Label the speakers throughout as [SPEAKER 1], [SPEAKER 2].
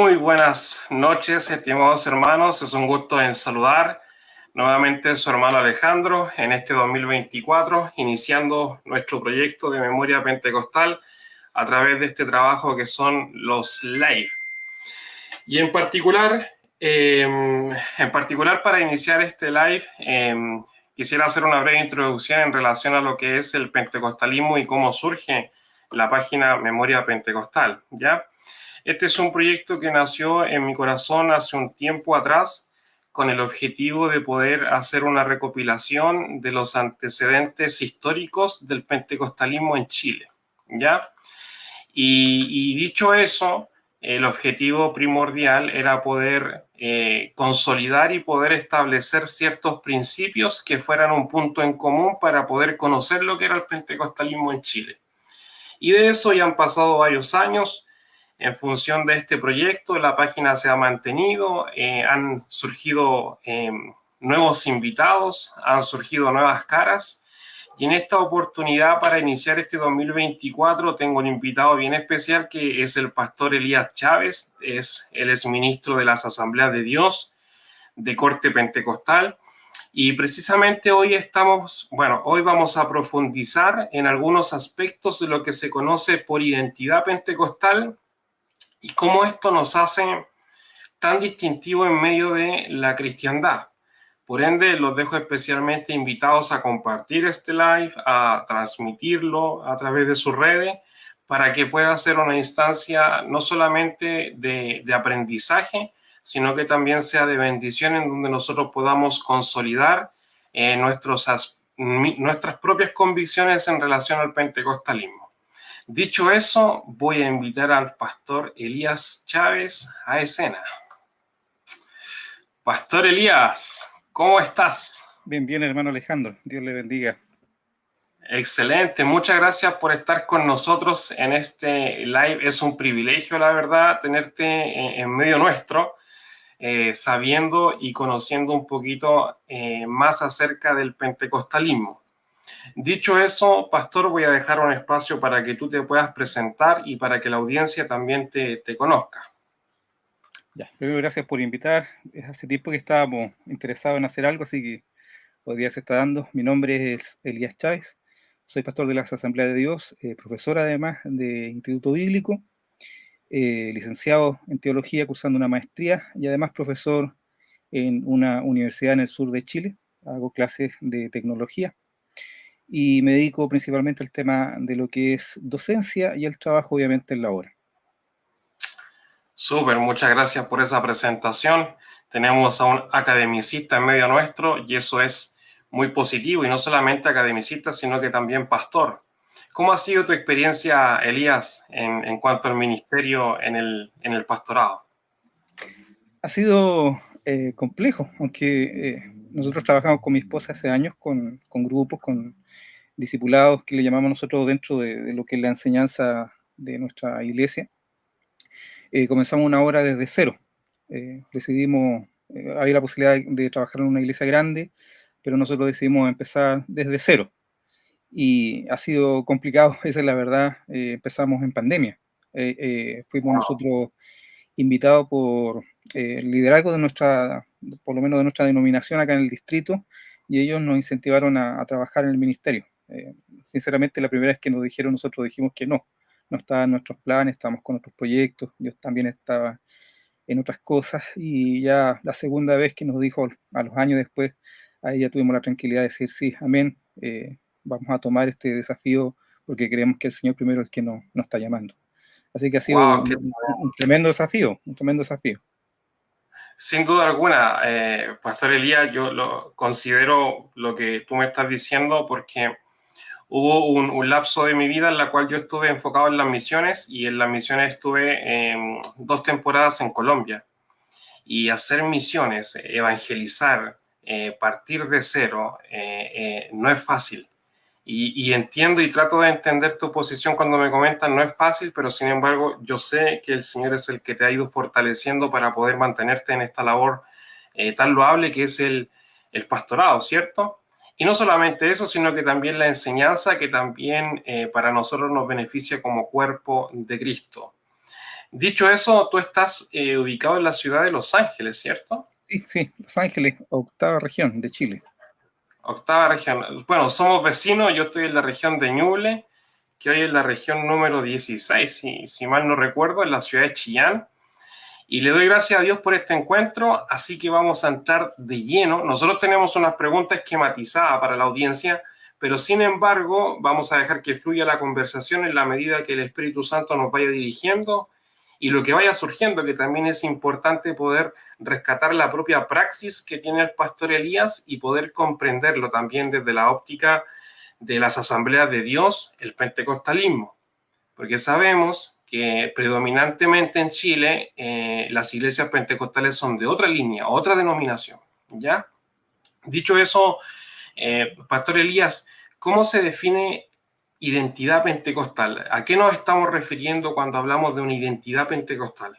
[SPEAKER 1] Muy buenas noches, estimados hermanos. Es un gusto en saludar nuevamente a su hermano Alejandro en este 2024, iniciando nuestro proyecto de memoria pentecostal a través de este trabajo que son los live. Y en particular para iniciar este live, quisiera hacer una breve introducción en relación a lo que es el pentecostalismo y cómo surge la página Memoria Pentecostal, ¿ya? Este es un proyecto que nació en mi corazón hace un tiempo atrás con el objetivo de poder hacer una recopilación de los antecedentes históricos del pentecostalismo en Chile, ¿ya? Y dicho eso, el objetivo primordial era poder consolidar y poder establecer ciertos principios que fueran un punto en común para poder conocer lo que era el pentecostalismo en Chile. Y de eso ya han pasado varios años. En función de este proyecto, la página se ha mantenido, han surgido nuevos invitados, han surgido nuevas caras. Y en esta oportunidad, para iniciar este 2024, tengo un invitado bien especial que es el pastor Elías Chávez. Él es ministro de las Asambleas de Dios de corte pentecostal. Y precisamente hoy vamos a profundizar en algunos aspectos de lo que se conoce por identidad pentecostal y cómo esto nos hace tan distintivo en medio de la cristiandad. Por ende, los dejo especialmente invitados a compartir este live, a transmitirlo a través de sus redes, para que pueda ser una instancia no solamente de aprendizaje, sino que también sea de bendición en donde nosotros podamos consolidar nuestras propias convicciones en relación al pentecostalismo. Dicho eso, voy a invitar al pastor Elías Chávez a escena. Pastor Elías, ¿cómo estás?
[SPEAKER 2] Bien, hermano Alejandro. Dios le bendiga.
[SPEAKER 1] Excelente. Muchas gracias por estar con nosotros en este live. Es un privilegio, la verdad, tenerte en medio nuestro, sabiendo y conociendo un poquito más acerca del pentecostalismo. Dicho eso, pastor, voy a dejar un espacio para que tú te puedas presentar y para que la audiencia también te conozca.
[SPEAKER 2] Ya, primero gracias por invitar. Hace tiempo que estábamos interesados en hacer algo, así que hoy día se está dando. Mi nombre es Elías Chávez, soy pastor de las Asambleas de Dios, profesor además de Instituto Bíblico, licenciado en Teología cursando una maestría y además profesor en una universidad en el sur de Chile. Hago clases de tecnología y me dedico principalmente al tema de lo que es docencia y el trabajo obviamente en la obra.
[SPEAKER 1] Súper, muchas gracias por esa presentación. Tenemos a un academicista en medio nuestro y eso es muy positivo, y no solamente academicista, sino que también pastor. ¿Cómo ha sido tu experiencia, Elías, en cuanto al ministerio en el pastorado?
[SPEAKER 2] Ha sido complejo, aunque nosotros trabajamos con mi esposa hace años con grupos, con discipulados que le llamamos nosotros dentro de lo que es la enseñanza de nuestra iglesia. Comenzamos una obra desde cero. Decidimos, había la posibilidad de trabajar en una iglesia grande, pero nosotros decidimos empezar desde cero. Y ha sido complicado, esa es la verdad. Empezamos en pandemia. Fuimos nosotros invitados por el liderazgo de por lo menos de nuestra denominación acá en el distrito, y ellos nos incentivaron a trabajar en el ministerio. Sinceramente, la primera vez que nos dijeron, nosotros dijimos que no estaban en nuestros planes, estábamos con otros proyectos, yo también estaba en otras cosas, y ya la segunda vez que nos dijo a los años después, ahí ya tuvimos la tranquilidad de decir sí, amén, vamos a tomar este desafío porque creemos que el Señor primero es el que nos está llamando. Así que ha sido un tremendo desafío, un tremendo desafío.
[SPEAKER 1] Sin duda alguna, Pastor Elías, yo lo considero lo que tú me estás diciendo porque hubo un lapso de mi vida en la cual yo estuve enfocado en las misiones, y en las misiones estuve 2 temporadas en Colombia. Y hacer misiones, evangelizar, partir de cero, no es fácil. Y entiendo y trato de entender tu posición cuando me comentas, no es fácil, pero sin embargo yo sé que el Señor es el que te ha ido fortaleciendo para poder mantenerte en esta labor tan loable que es el pastorado, ¿cierto? Y no solamente eso, sino que también la enseñanza que también para nosotros nos beneficia como cuerpo de Cristo. Dicho eso, tú estás ubicado en la ciudad de Los Ángeles, ¿cierto?
[SPEAKER 2] Sí, sí, Los Ángeles, octava región de Chile.
[SPEAKER 1] Octava región. Bueno, somos vecinos, yo estoy en la región de Ñuble, que hoy es la región número 16, si mal no recuerdo, en la ciudad de Chillán. Y le doy gracias a Dios por este encuentro, así que vamos a entrar de lleno. Nosotros tenemos unas preguntas esquematizadas para la audiencia, pero sin embargo vamos a dejar que fluya la conversación en la medida que el Espíritu Santo nos vaya dirigiendo y lo que vaya surgiendo, que también es importante poder rescatar la propia praxis que tiene el pastor Elías y poder comprenderlo también desde la óptica de las asambleas de Dios, el pentecostalismo, porque sabemos que predominantemente en Chile las iglesias pentecostales son de otra línea, otra denominación, ¿ya? Dicho eso, Pastor Elías, ¿cómo se define identidad pentecostal? ¿A qué nos estamos refiriendo cuando hablamos de una identidad pentecostal?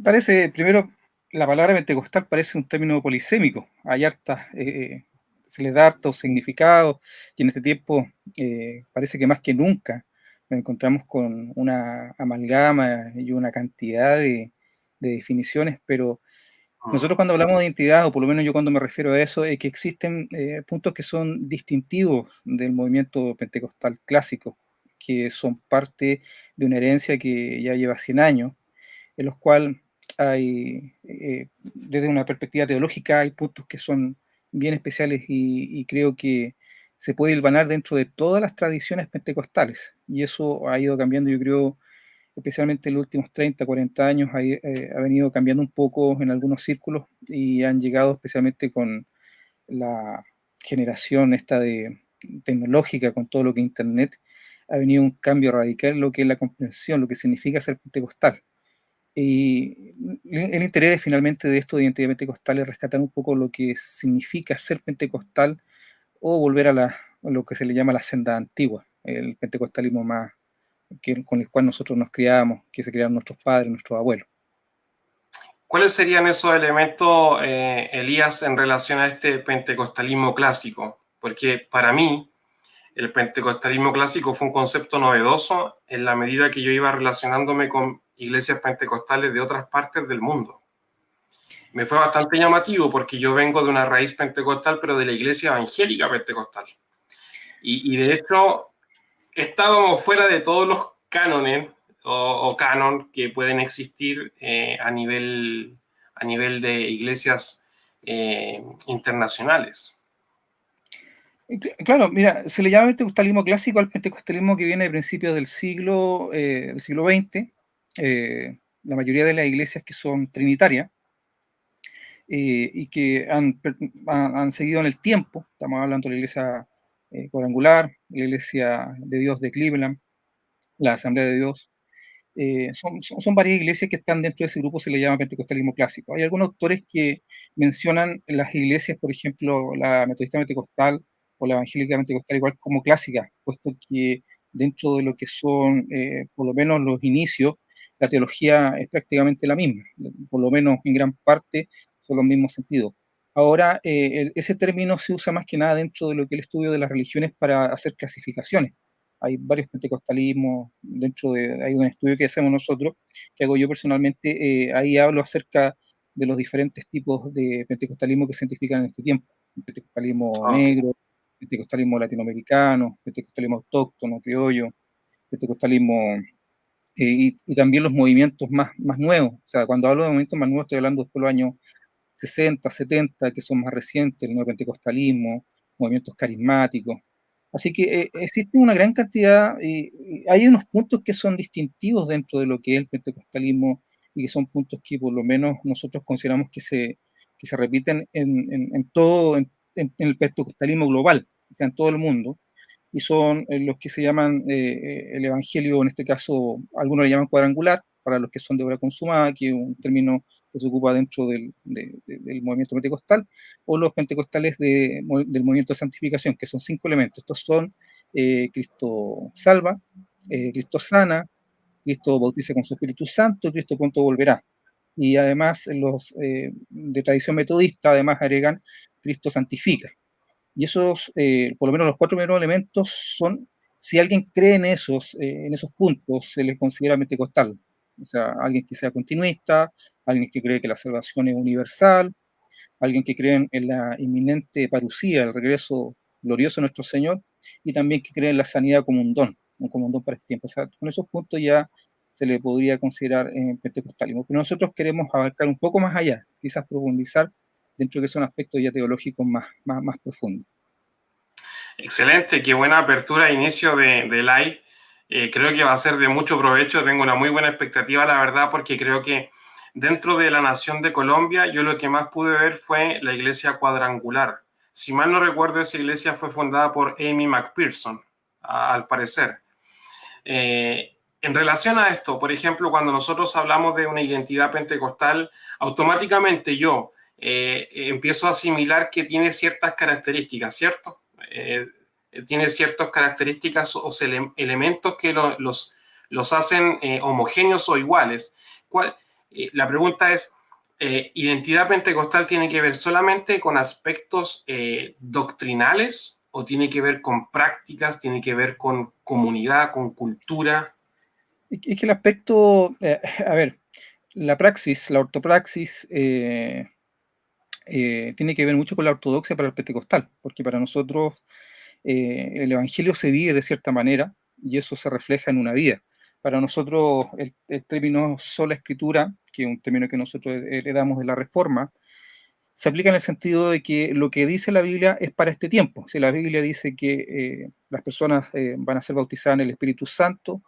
[SPEAKER 2] Parece, primero, la palabra pentecostal parece un término polisémico. Hay hartas, se le da hartos significados y en este tiempo parece que más que nunca nos encontramos con una amalgama y una cantidad de definiciones, pero nosotros cuando hablamos de identidad, o por lo menos yo cuando me refiero a eso, es que existen puntos que son distintivos del movimiento pentecostal clásico, que son parte de una herencia que ya lleva 100 años, en los cuales hay, desde una perspectiva teológica, hay puntos que son bien especiales y creo que se puede hilvanar dentro de todas las tradiciones pentecostales. Y eso ha ido cambiando, yo creo, especialmente en los últimos 30, 40 años, ha venido cambiando un poco en algunos círculos y han llegado especialmente con la generación esta de tecnológica, con todo lo que es Internet, ha venido un cambio radical en lo que es la comprensión, lo que significa ser pentecostal. Y el interés finalmente de esto de identidad pentecostal es rescatar un poco lo que significa ser pentecostal o volver a lo que se le llama la senda antigua, el pentecostalismo más con el cual nosotros nos criamos, que se criaron nuestros padres, nuestros abuelos.
[SPEAKER 1] ¿Cuáles serían esos elementos, Elías, en relación a este pentecostalismo clásico? Porque para mí, el pentecostalismo clásico fue un concepto novedoso en la medida que yo iba relacionándome con iglesias pentecostales de otras partes del mundo. Me fue bastante llamativo porque yo vengo de una raíz pentecostal, pero de la iglesia evangélica pentecostal. Y de hecho, estábamos fuera de todos los cánones o canon que pueden existir a nivel de iglesias internacionales.
[SPEAKER 2] Claro, mira, se le llama pentecostalismo clásico al pentecostalismo que viene de principios del siglo XX. La mayoría de las iglesias que son trinitarias y que han seguido en el tiempo, estamos hablando de la iglesia cuadrangular, la iglesia de Dios de Cleveland, la Asamblea de Dios, son varias iglesias que están dentro de ese grupo, se le llama pentecostalismo clásico. Hay algunos autores que mencionan las iglesias, por ejemplo, la metodista pentecostal o la evangélica pentecostal igual como clásicas, puesto que dentro de lo que son, por lo menos los inicios, la teología es prácticamente la misma, por lo menos en gran parte son los mismos sentidos. Ahora, ese término se usa más que nada dentro de lo que es el estudio de las religiones para hacer clasificaciones. Hay varios pentecostalismos hay un estudio que hacemos nosotros, que hago yo personalmente, ahí hablo acerca de los diferentes tipos de pentecostalismo que se identifican en este tiempo. Pentecostalismo
[SPEAKER 1] Okay.
[SPEAKER 2] negro, pentecostalismo latinoamericano, pentecostalismo autóctono, criollo, pentecostalismo, y también los movimientos más nuevos. O sea, cuando hablo de movimientos más nuevos estoy hablando de los años 60, 70, que son más recientes, el neopentecostalismo, movimientos carismáticos. Así que existe una gran cantidad, y hay unos puntos que son distintivos dentro de lo que es el pentecostalismo y que son puntos que por lo menos nosotros consideramos que se repiten en todo, en el pentecostalismo global, o sea, en todo el mundo, y son los que se llaman el evangelio, en este caso, algunos le llaman cuadrangular, para los que son de obra consumada, que es un término que se ocupa dentro del movimiento pentecostal, o los pentecostales del movimiento de santificación, que son 5 elementos. Estos son Cristo salva, Cristo sana, Cristo bautiza con su Espíritu Santo, Cristo pronto volverá. Y además los de tradición metodista, además agregan Cristo santifica. Y esos, por lo menos los 4 primeros elementos son, si alguien cree en esos puntos, se les considera pentecostal. O sea, alguien que sea continuista, alguien que cree que la salvación es universal, alguien que cree en la inminente parucía, el regreso glorioso de nuestro Señor, y también que cree en la sanidad como un don para este tiempo. O sea, con esos puntos ya se le podría considerar pentecostalismo. Pero nosotros queremos abarcar un poco más allá, quizás profundizar dentro de que son aspectos ya teológicos más profundos.
[SPEAKER 1] Excelente, qué buena apertura e inicio de live. Creo que va a ser de mucho provecho. Tengo una muy buena expectativa, la verdad, porque creo que dentro de la nación de Colombia, yo lo que más pude ver fue la iglesia cuadrangular. Si mal no recuerdo, esa iglesia fue fundada por Amy McPherson, al parecer. En relación a esto, por ejemplo, cuando nosotros hablamos de una identidad pentecostal, automáticamente yo empiezo a asimilar que tiene ciertas características, ¿cierto? Tiene ciertas características o elementos que los hacen homogéneos o iguales. La pregunta es, ¿identidad pentecostal tiene que ver solamente con aspectos doctrinales o tiene que ver con prácticas, tiene que ver con comunidad, con cultura?
[SPEAKER 2] Es que el aspecto, a ver, la praxis, la ortopraxis, tiene que ver mucho con la ortodoxia para el pentecostal, porque para nosotros el evangelio se vive de cierta manera y eso se refleja en una vida. Para nosotros el término sola escritura, que es un término que nosotros heredamos de la Reforma, se aplica en el sentido de que lo que dice la Biblia es para este tiempo. Si la Biblia dice que las personas van a ser bautizadas en el Espíritu Santo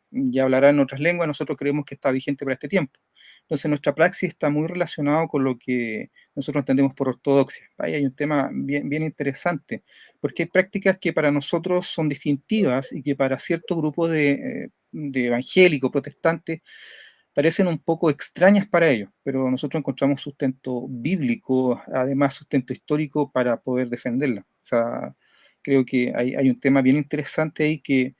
[SPEAKER 2] y hablarán en otras lenguas, nosotros creemos que está vigente para este tiempo. Entonces nuestra praxis está muy relacionada con lo que nosotros entendemos por ortodoxia. Ahí hay un tema bien interesante, porque hay prácticas que para nosotros son distintivas y que para cierto grupo de evangélicos, protestantes, parecen un poco extrañas para ellos, pero nosotros encontramos sustento bíblico, además sustento histórico para poder defenderla. O sea, creo que hay un tema bien interesante ahí que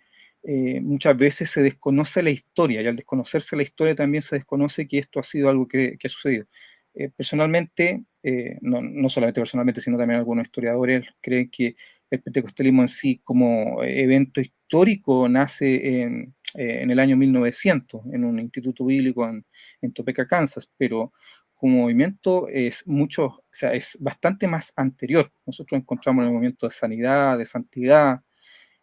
[SPEAKER 2] muchas veces se desconoce la historia y al desconocerse la historia también se desconoce que esto ha sido algo que ha sucedido. Personalmente, no solamente personalmente, sino también algunos historiadores creen que el pentecostalismo en sí como evento histórico nace en el año 1900 en un instituto bíblico en Topeka, Kansas, pero como movimiento es mucho, o sea, es bastante más anterior. Nosotros encontramos el movimiento de sanidad, de santidad,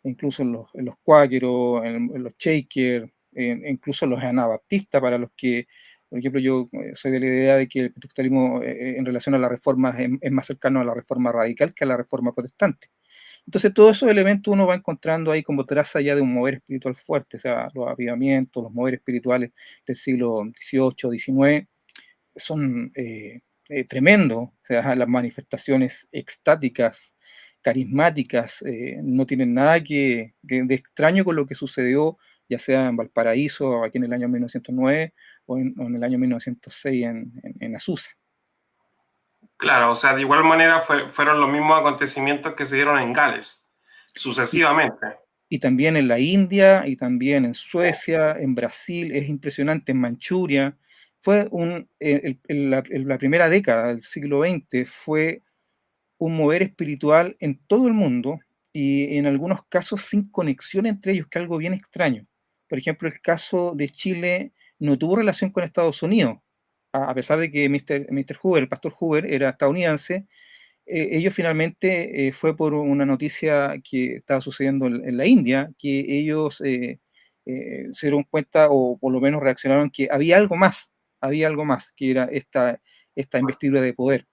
[SPEAKER 2] incluso en los cuáqueros, en los Shakers, incluso en los anabaptistas, para los que, por ejemplo, yo soy de la idea de que el pentecostalismo en relación a la reforma es más cercano a la reforma radical que a la reforma protestante. Entonces, todos esos elementos uno va encontrando ahí como traza ya de un mover espiritual fuerte, o sea, los avivamientos, los moveres espirituales del siglo XVIII, XIX, son tremendos, o sea, las manifestaciones extáticas, carismáticas, no tienen nada de extraño con lo que sucedió, ya sea en Valparaíso, aquí en el año 1909, o en el año 1906 en Azusa.
[SPEAKER 1] Claro, o sea, de igual manera fueron los mismos acontecimientos que se dieron en Gales,
[SPEAKER 2] Y,
[SPEAKER 1] sucesivamente.
[SPEAKER 2] y también en la India, y también en Suecia, en Brasil, es impresionante, en Manchuria. Fue la primera década del siglo XX fue un mover espiritual en todo el mundo y en algunos casos sin conexión entre ellos, que es algo bien extraño. Por ejemplo, el caso de Chile no tuvo relación con Estados Unidos, a pesar de que Mr. Hoover, el pastor Hoover, era estadounidense. Ellos finalmente fue por una noticia que estaba sucediendo en la India, que ellos se dieron cuenta o por lo menos reaccionaron que había algo más, que era esta investidura de poder.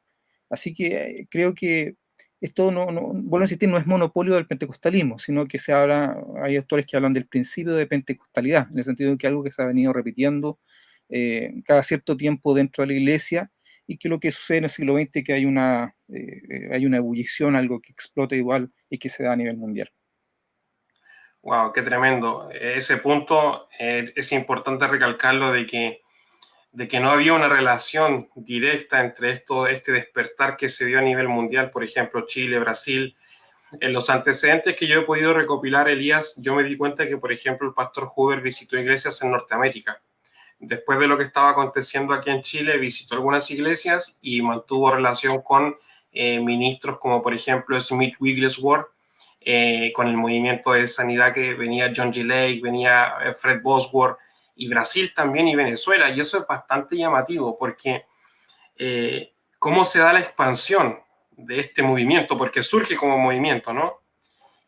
[SPEAKER 2] Así que creo que esto vuelvo a insistir, no es monopolio del pentecostalismo, sino que hay autores que hablan del principio de pentecostalidad, en el sentido de que algo que se ha venido repitiendo cada cierto tiempo dentro de la iglesia y que lo que sucede en el siglo XX es que hay una ebullición, algo que explota igual y que se da a nivel mundial.
[SPEAKER 1] Wow, qué tremendo. Ese punto es importante recalcarlo de que no había una relación directa entre este despertar que se dio a nivel mundial, por ejemplo, Chile, Brasil. En los antecedentes que yo he podido recopilar, Elías, yo me di cuenta que, por ejemplo, el pastor Hoover visitó iglesias en Norteamérica. Después de lo que estaba aconteciendo aquí en Chile, visitó algunas iglesias y mantuvo relación con ministros como, por ejemplo, Smith Wigglesworth, con el movimiento de sanidad que venía John G. Lake, venía Fred Bosworth, y Brasil también y Venezuela, y eso es bastante llamativo porque cómo se da la expansión de este movimiento, porque surge como movimiento, ¿no?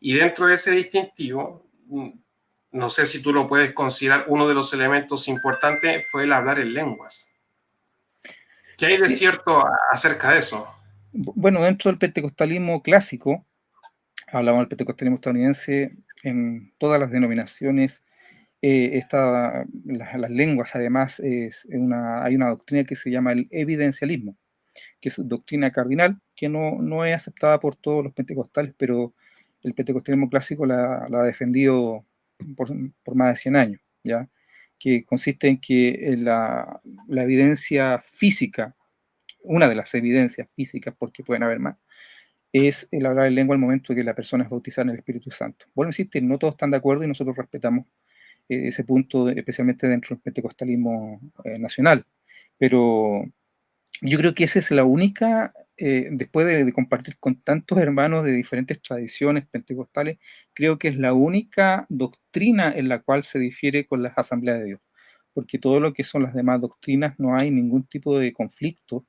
[SPEAKER 1] Y dentro de ese distintivo, no sé si tú lo puedes considerar uno de los elementos importantes, fue el hablar en lenguas. ¿Qué hay de
[SPEAKER 2] Sí,
[SPEAKER 1] cierto acerca de eso?
[SPEAKER 2] bueno, dentro del pentecostalismo clásico, hablamos del pentecostalismo estadounidense, en todas las denominaciones, las lenguas, además, hay una doctrina que se llama el evidencialismo, que es doctrina cardinal, que no es aceptada por todos los pentecostales, pero el pentecostalismo clásico la ha defendido por más de 100 años, ¿ya? Que consiste en que la evidencia física, una de las evidencias físicas, porque pueden haber más, es el hablar en lengua al momento de que la persona es bautizada en el Espíritu Santo. Bueno, insiste, no todos están de acuerdo y nosotros respetamos ese punto, especialmente dentro del pentecostalismo nacional. Pero yo creo que esa es la única, después de compartir con tantos hermanos de diferentes tradiciones pentecostales, creo que es la única doctrina en la cual se difiere con las asambleas de Dios. Porque todo lo que son las demás doctrinas no hay ningún tipo de conflicto,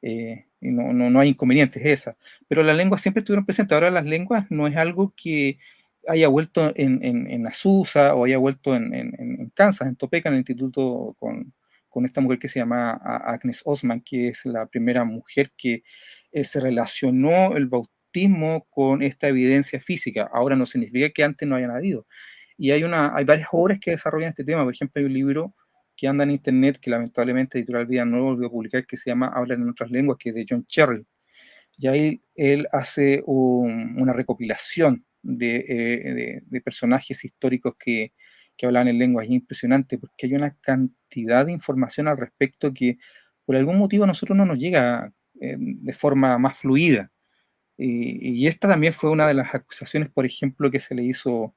[SPEAKER 2] y no hay inconvenientes esas. Pero las lenguas siempre estuvieron presentes. Ahora las lenguas no es algo que haya vuelto en Azusa o haya vuelto en Kansas, en Topeka, en el instituto con esta mujer que se llama Agnes Osman, que es la primera mujer que se relacionó el bautismo con esta evidencia física. Ahora no significa que antes no hayan habido. Y hay varias obras que desarrollan este tema. Por ejemplo, hay un libro que anda en internet, que lamentablemente Editorial Vida no volvió a publicar, que se llama Hablan en otras lenguas, que es de John Cherryl. Y ahí él hace una recopilación de personajes históricos que hablaban en lenguas, y es impresionante porque hay una cantidad de información al respecto que por algún motivo a nosotros no nos llega de forma más fluida. Y esta también fue una de las acusaciones, por ejemplo, que se le hizo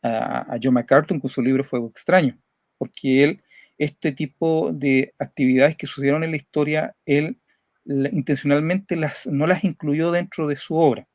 [SPEAKER 2] a John MacArthur con su libro Fuego Extraño, porque él, este tipo de actividades que sucedieron en la historia, él intencionalmente no las incluyó dentro de su obra.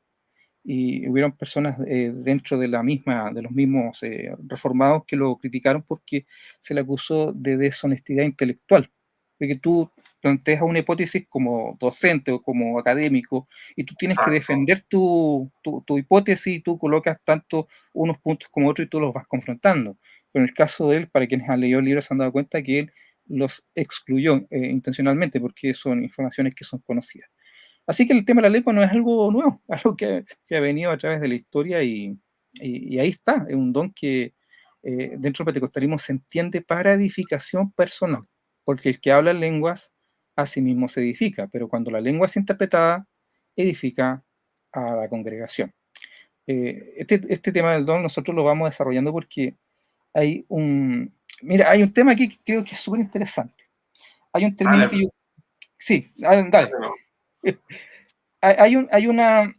[SPEAKER 2] Y hubieron personas dentro de de los mismos reformados que lo criticaron porque se le acusó de deshonestidad intelectual. Porque tú planteas una hipótesis como docente o como académico y tú tienes que
[SPEAKER 1] Exacto.
[SPEAKER 2] defender tu hipótesis y tú colocas tanto unos puntos como otros y tú los vas confrontando. Pero en el caso de él, para quienes han leído el libro se han dado cuenta que él los excluyó intencionalmente porque son informaciones que son conocidas. Así que el tema de la lengua no es algo nuevo, algo que ha venido a través de la historia y ahí está, es un don que dentro del pentecostalismo se entiende para edificación personal, porque el que habla lenguas a sí mismo se edifica, pero cuando la lengua es interpretada, edifica a la congregación. Este tema del don nosotros lo vamos desarrollando porque mira, hay un tema aquí que creo que es súper interesante. Hay un término que
[SPEAKER 1] Dale,
[SPEAKER 2] yo, sí, dale.
[SPEAKER 1] dale.
[SPEAKER 2] Hay, un, hay una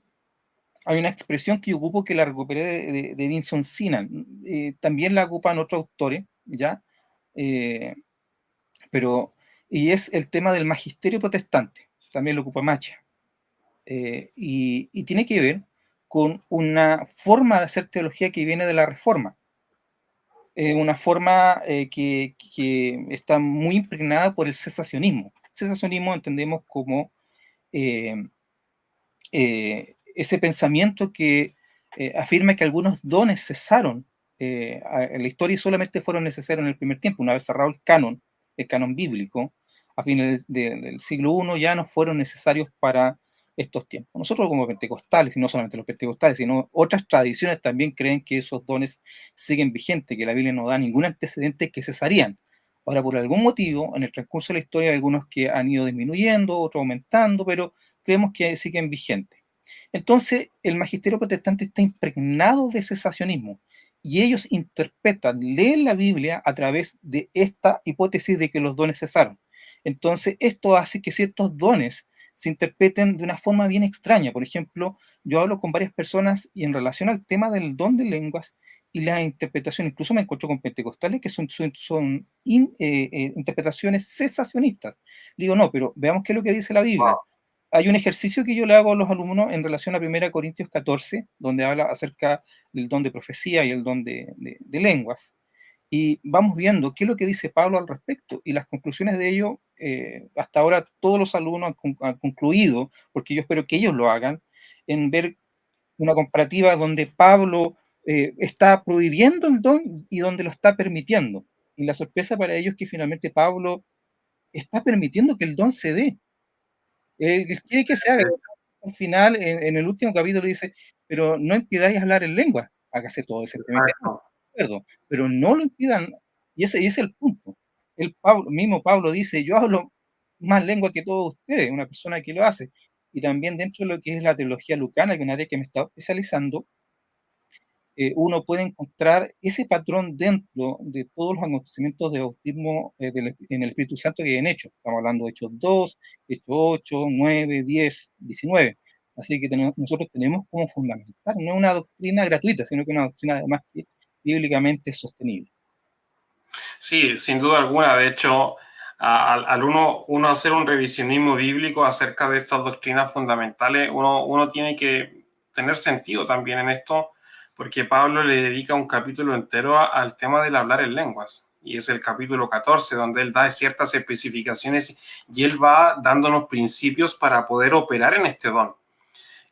[SPEAKER 2] expresión que yo ocupo que la recuperé de Vinson Sinan. También la ocupan otros autores, ¿ya? Eh, pero, y es el tema del magisterio protestante. También lo ocupa Macha. Y tiene que ver con una forma de hacer teología que viene de la Reforma. Una forma que está muy impregnada por el cesacionismo. Cesacionismo entendemos como eh, ese pensamiento que afirma que algunos dones cesaron en la historia y solamente fueron necesarios en el primer tiempo. Una vez cerrado el canon bíblico, a fines del siglo I ya no fueron necesarios para estos tiempos. Nosotros como pentecostales, y no solamente los pentecostales, sino otras tradiciones también creen que esos dones siguen vigentes, que la Biblia no da ningún antecedente que cesarían. Ahora, por algún motivo, en el transcurso de la historia hay algunos que han ido disminuyendo, otros aumentando, pero creemos que siguen vigentes. Entonces, el magisterio protestante está impregnado de cesacionismo y ellos interpretan, leen la Biblia a través de esta hipótesis de que los dones cesaron. Entonces, esto hace que ciertos dones se interpreten de una forma bien extraña. Por ejemplo, yo hablo con varias personas y en relación al tema del don de lenguas y la interpretación, incluso me encuentro con pentecostales que son interpretaciones cesacionistas. Digo, no, pero veamos qué es lo que dice la Biblia.
[SPEAKER 1] Wow.
[SPEAKER 2] Hay un ejercicio que yo le hago a los alumnos en relación a 1 Corintios 14, donde habla acerca del don de profecía y el don de lenguas. y vamos viendo qué es lo que dice Pablo al respecto. Y las conclusiones de ello, hasta ahora todos los alumnos han concluido, porque yo espero que ellos lo hagan, en ver una comparativa donde Pablo está prohibiendo el don y donde lo está permitiendo. Y la sorpresa para ellos es que finalmente Pablo está permitiendo que el don se dé. Él quiere que se haga. Al final, en el último capítulo dice, pero no impidáis hablar en lengua, hágase todo decentemente,
[SPEAKER 1] Exacto.
[SPEAKER 2] pero no lo impidan, y ese es el punto. Mismo Pablo dice, yo hablo más lengua que todos ustedes, una persona que lo hace. Y también dentro de lo que es la teología lucana, que es un área que me he estado especializando, uno puede encontrar ese patrón dentro de todos los acontecimientos de bautismo en el Espíritu Santo que han hecho. Estamos hablando de Hechos 2, Hechos 8, 9, 10, 19. Así que nosotros tenemos como fundamental, no es una doctrina gratuita, sino que una doctrina además que bíblicamente sostenible.
[SPEAKER 1] Sí, sin duda alguna. De hecho, al uno hacer un revisionismo bíblico acerca de estas doctrinas fundamentales, uno tiene que tener sentido también en esto, porque Pablo le dedica un capítulo entero al tema del hablar en lenguas. Y es el capítulo 14, donde él da ciertas especificaciones y él va dándonos principios para poder operar en este don,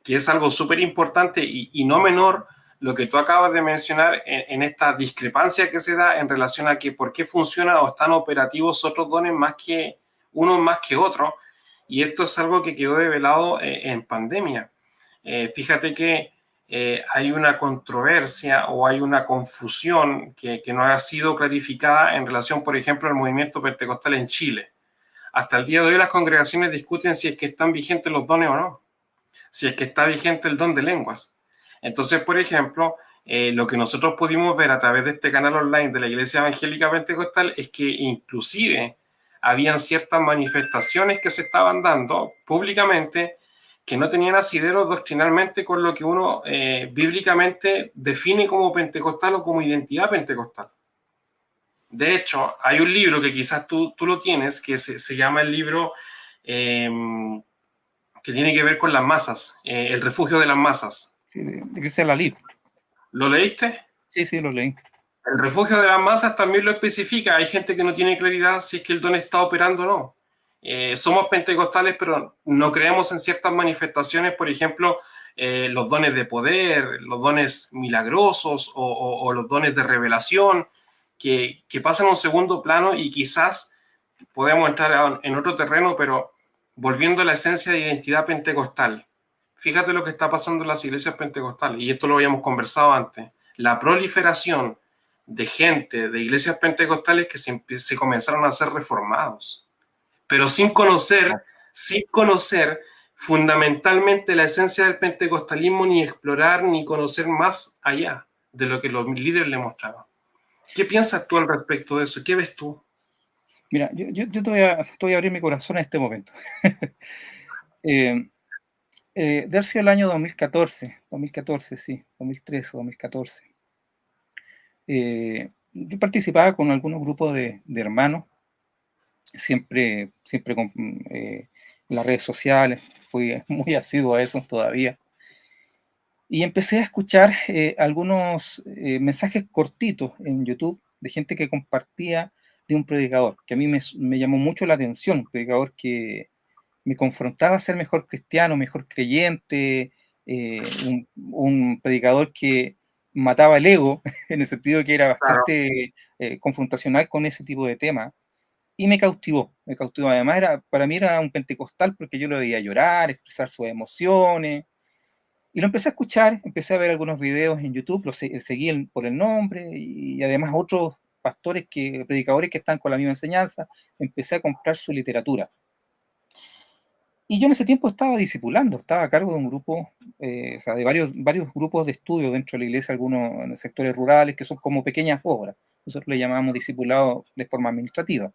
[SPEAKER 1] que es algo súper importante y no menor lo que tú acabas de mencionar en esta discrepancia que se da en relación a que por qué funcionan o están operativos otros dones más que unos más que otros. Y esto es algo que quedó develado en pandemia. Fíjate que hay una controversia o hay una confusión que no ha sido clarificada en relación, por ejemplo, al movimiento pentecostal en Chile. Hasta el día de hoy las congregaciones discuten si es que están vigentes los dones o no, si es que está vigente el don de lenguas. Entonces, por ejemplo, lo que nosotros pudimos ver a través de este canal online de la Iglesia Evangélica Pentecostal es que inclusive habían ciertas manifestaciones que se estaban dando públicamente que no tenían asidero doctrinalmente con lo que uno bíblicamente define como pentecostal o como identidad pentecostal. De hecho, hay un libro que quizás tú lo tienes, que se llama el libro eh, que tiene que ver con las masas, el refugio de las masas.
[SPEAKER 2] Sí, de Cristian Lalí.
[SPEAKER 1] ¿Lo leíste?
[SPEAKER 2] Sí, sí, lo leí.
[SPEAKER 1] El refugio de las masas también lo especifica. Hay gente que no tiene claridad si es que el don está operando o no. Somos pentecostales, pero no creemos en ciertas manifestaciones, por ejemplo, los dones de poder, los dones milagrosos o los dones de revelación, que pasan a un segundo plano y quizás podemos entrar en otro terreno, pero volviendo a la esencia de identidad pentecostal. Fíjate lo que está pasando en las iglesias pentecostales, y esto lo habíamos conversado antes. La proliferación de gente, de iglesias pentecostales que se comenzaron a ser reformados, pero sin conocer fundamentalmente la esencia del pentecostalismo, ni explorar, ni conocer más allá de lo que los líderes le mostraban. ¿Qué piensas tú al respecto de eso? ¿Qué ves tú?
[SPEAKER 2] Mira, yo te voy a abrir mi corazón en este momento. De haber sido el año 2014, sí, 2013 o 2014. Yo participaba con algunos grupos de hermanos, siempre con las redes sociales, fui muy asiduo a eso todavía. Y empecé a escuchar algunos mensajes cortitos en YouTube de gente que compartía de un predicador, que a mí me llamó mucho la atención, un predicador que me confrontaba a ser mejor cristiano, mejor creyente, un predicador que mataba el ego, en el sentido de que era
[SPEAKER 1] Claro.
[SPEAKER 2] bastante confrontacional con ese tipo de temas, y me cautivó, me cautivó. Además, para mí era un pentecostal porque yo lo veía llorar, expresar sus emociones, y lo empecé a escuchar, empecé a ver algunos videos en YouTube, seguí por el nombre, y además otros pastores, predicadores que están con la misma enseñanza, empecé a comprar su literatura. Y yo en ese tiempo estaba discipulando, estaba a cargo de un grupo, o sea, de varios grupos de estudio dentro de la iglesia, algunos en sectores rurales, que son como pequeñas obras. Nosotros le llamamos discipulado de forma administrativa.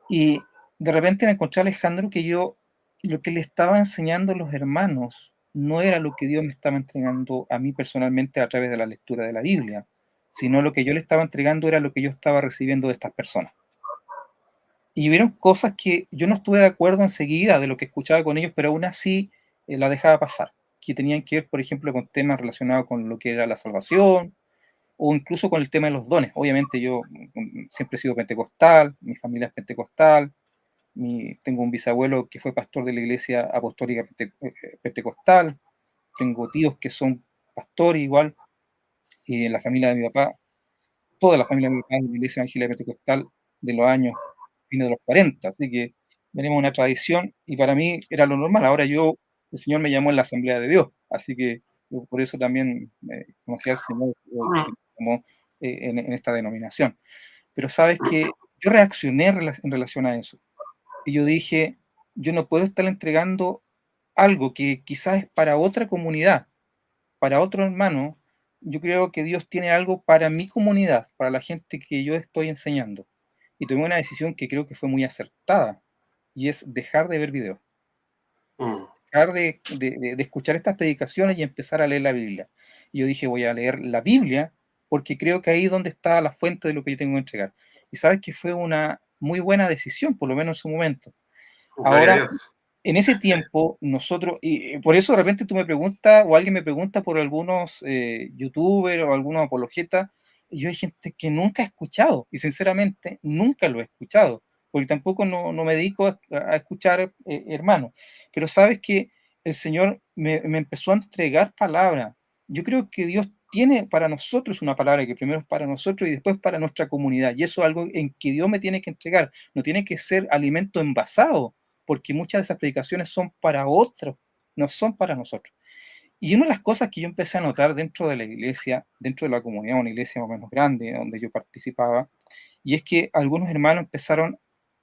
[SPEAKER 2] Y de repente me encontré a Alejandro que yo, lo que le estaba enseñando a los hermanos, no era lo que Dios me estaba entregando a mí personalmente a través de la lectura de la Biblia, sino lo que yo le estaba entregando era lo que yo estaba recibiendo de estas personas. Y hubieron cosas que yo no estuve de acuerdo enseguida de lo que escuchaba con ellos, pero aún así la dejaba pasar, que tenían que ver, por ejemplo, con temas relacionados con lo que era la salvación, o incluso con el tema de los dones. Obviamente yo siempre he sido pentecostal, mi familia es pentecostal, tengo un bisabuelo que fue pastor de la iglesia apostólica pentecostal, tengo tíos que son pastores igual, y en la familia de mi papá, toda la familia de mi papá es de la iglesia evangélica pentecostal de los años, fines de los 40, así que tenemos una tradición y para mí era lo normal. Ahora el Señor me llamó en la Asamblea de Dios, así que yo por eso también conocí al Señor y me llamó, en esta denominación. Pero sabes que yo reaccioné en relación a eso. Y yo dije, yo no puedo estar entregando algo que quizás es para otra comunidad, para otro hermano. Yo creo que Dios tiene algo para mi comunidad, para la gente que yo estoy enseñando. Y tomé una decisión que creo que fue muy acertada, y es dejar de ver videos,
[SPEAKER 1] Mm.
[SPEAKER 2] dejar de escuchar estas predicaciones y empezar a leer la Biblia. Y yo dije, voy a leer la Biblia porque creo que ahí es donde está la fuente de lo que yo tengo que entregar. Y sabes que fue una muy buena decisión, por lo menos en su momento.
[SPEAKER 1] Gloria a
[SPEAKER 2] Ahora,
[SPEAKER 1] Dios.
[SPEAKER 2] en ese tiempo, nosotros, y por eso de repente tú me preguntas, o alguien me pregunta por algunos youtubers o algunos apologetas, y yo hay gente que nunca he escuchado, y sinceramente nunca lo he escuchado, porque tampoco no me dedico a escuchar hermanos. Pero sabes que el Señor me empezó a entregar palabras. Yo creo que Dios tiene para nosotros una palabra que primero es para nosotros y después para nuestra comunidad, y eso es algo en que Dios me tiene que entregar, no tiene que ser alimento envasado, porque muchas de esas predicaciones son para otros, no son para nosotros. Y una de las cosas que yo empecé a notar dentro de la iglesia, dentro de la comunidad, una iglesia más o menos grande donde yo participaba, y es que algunos hermanos empezaron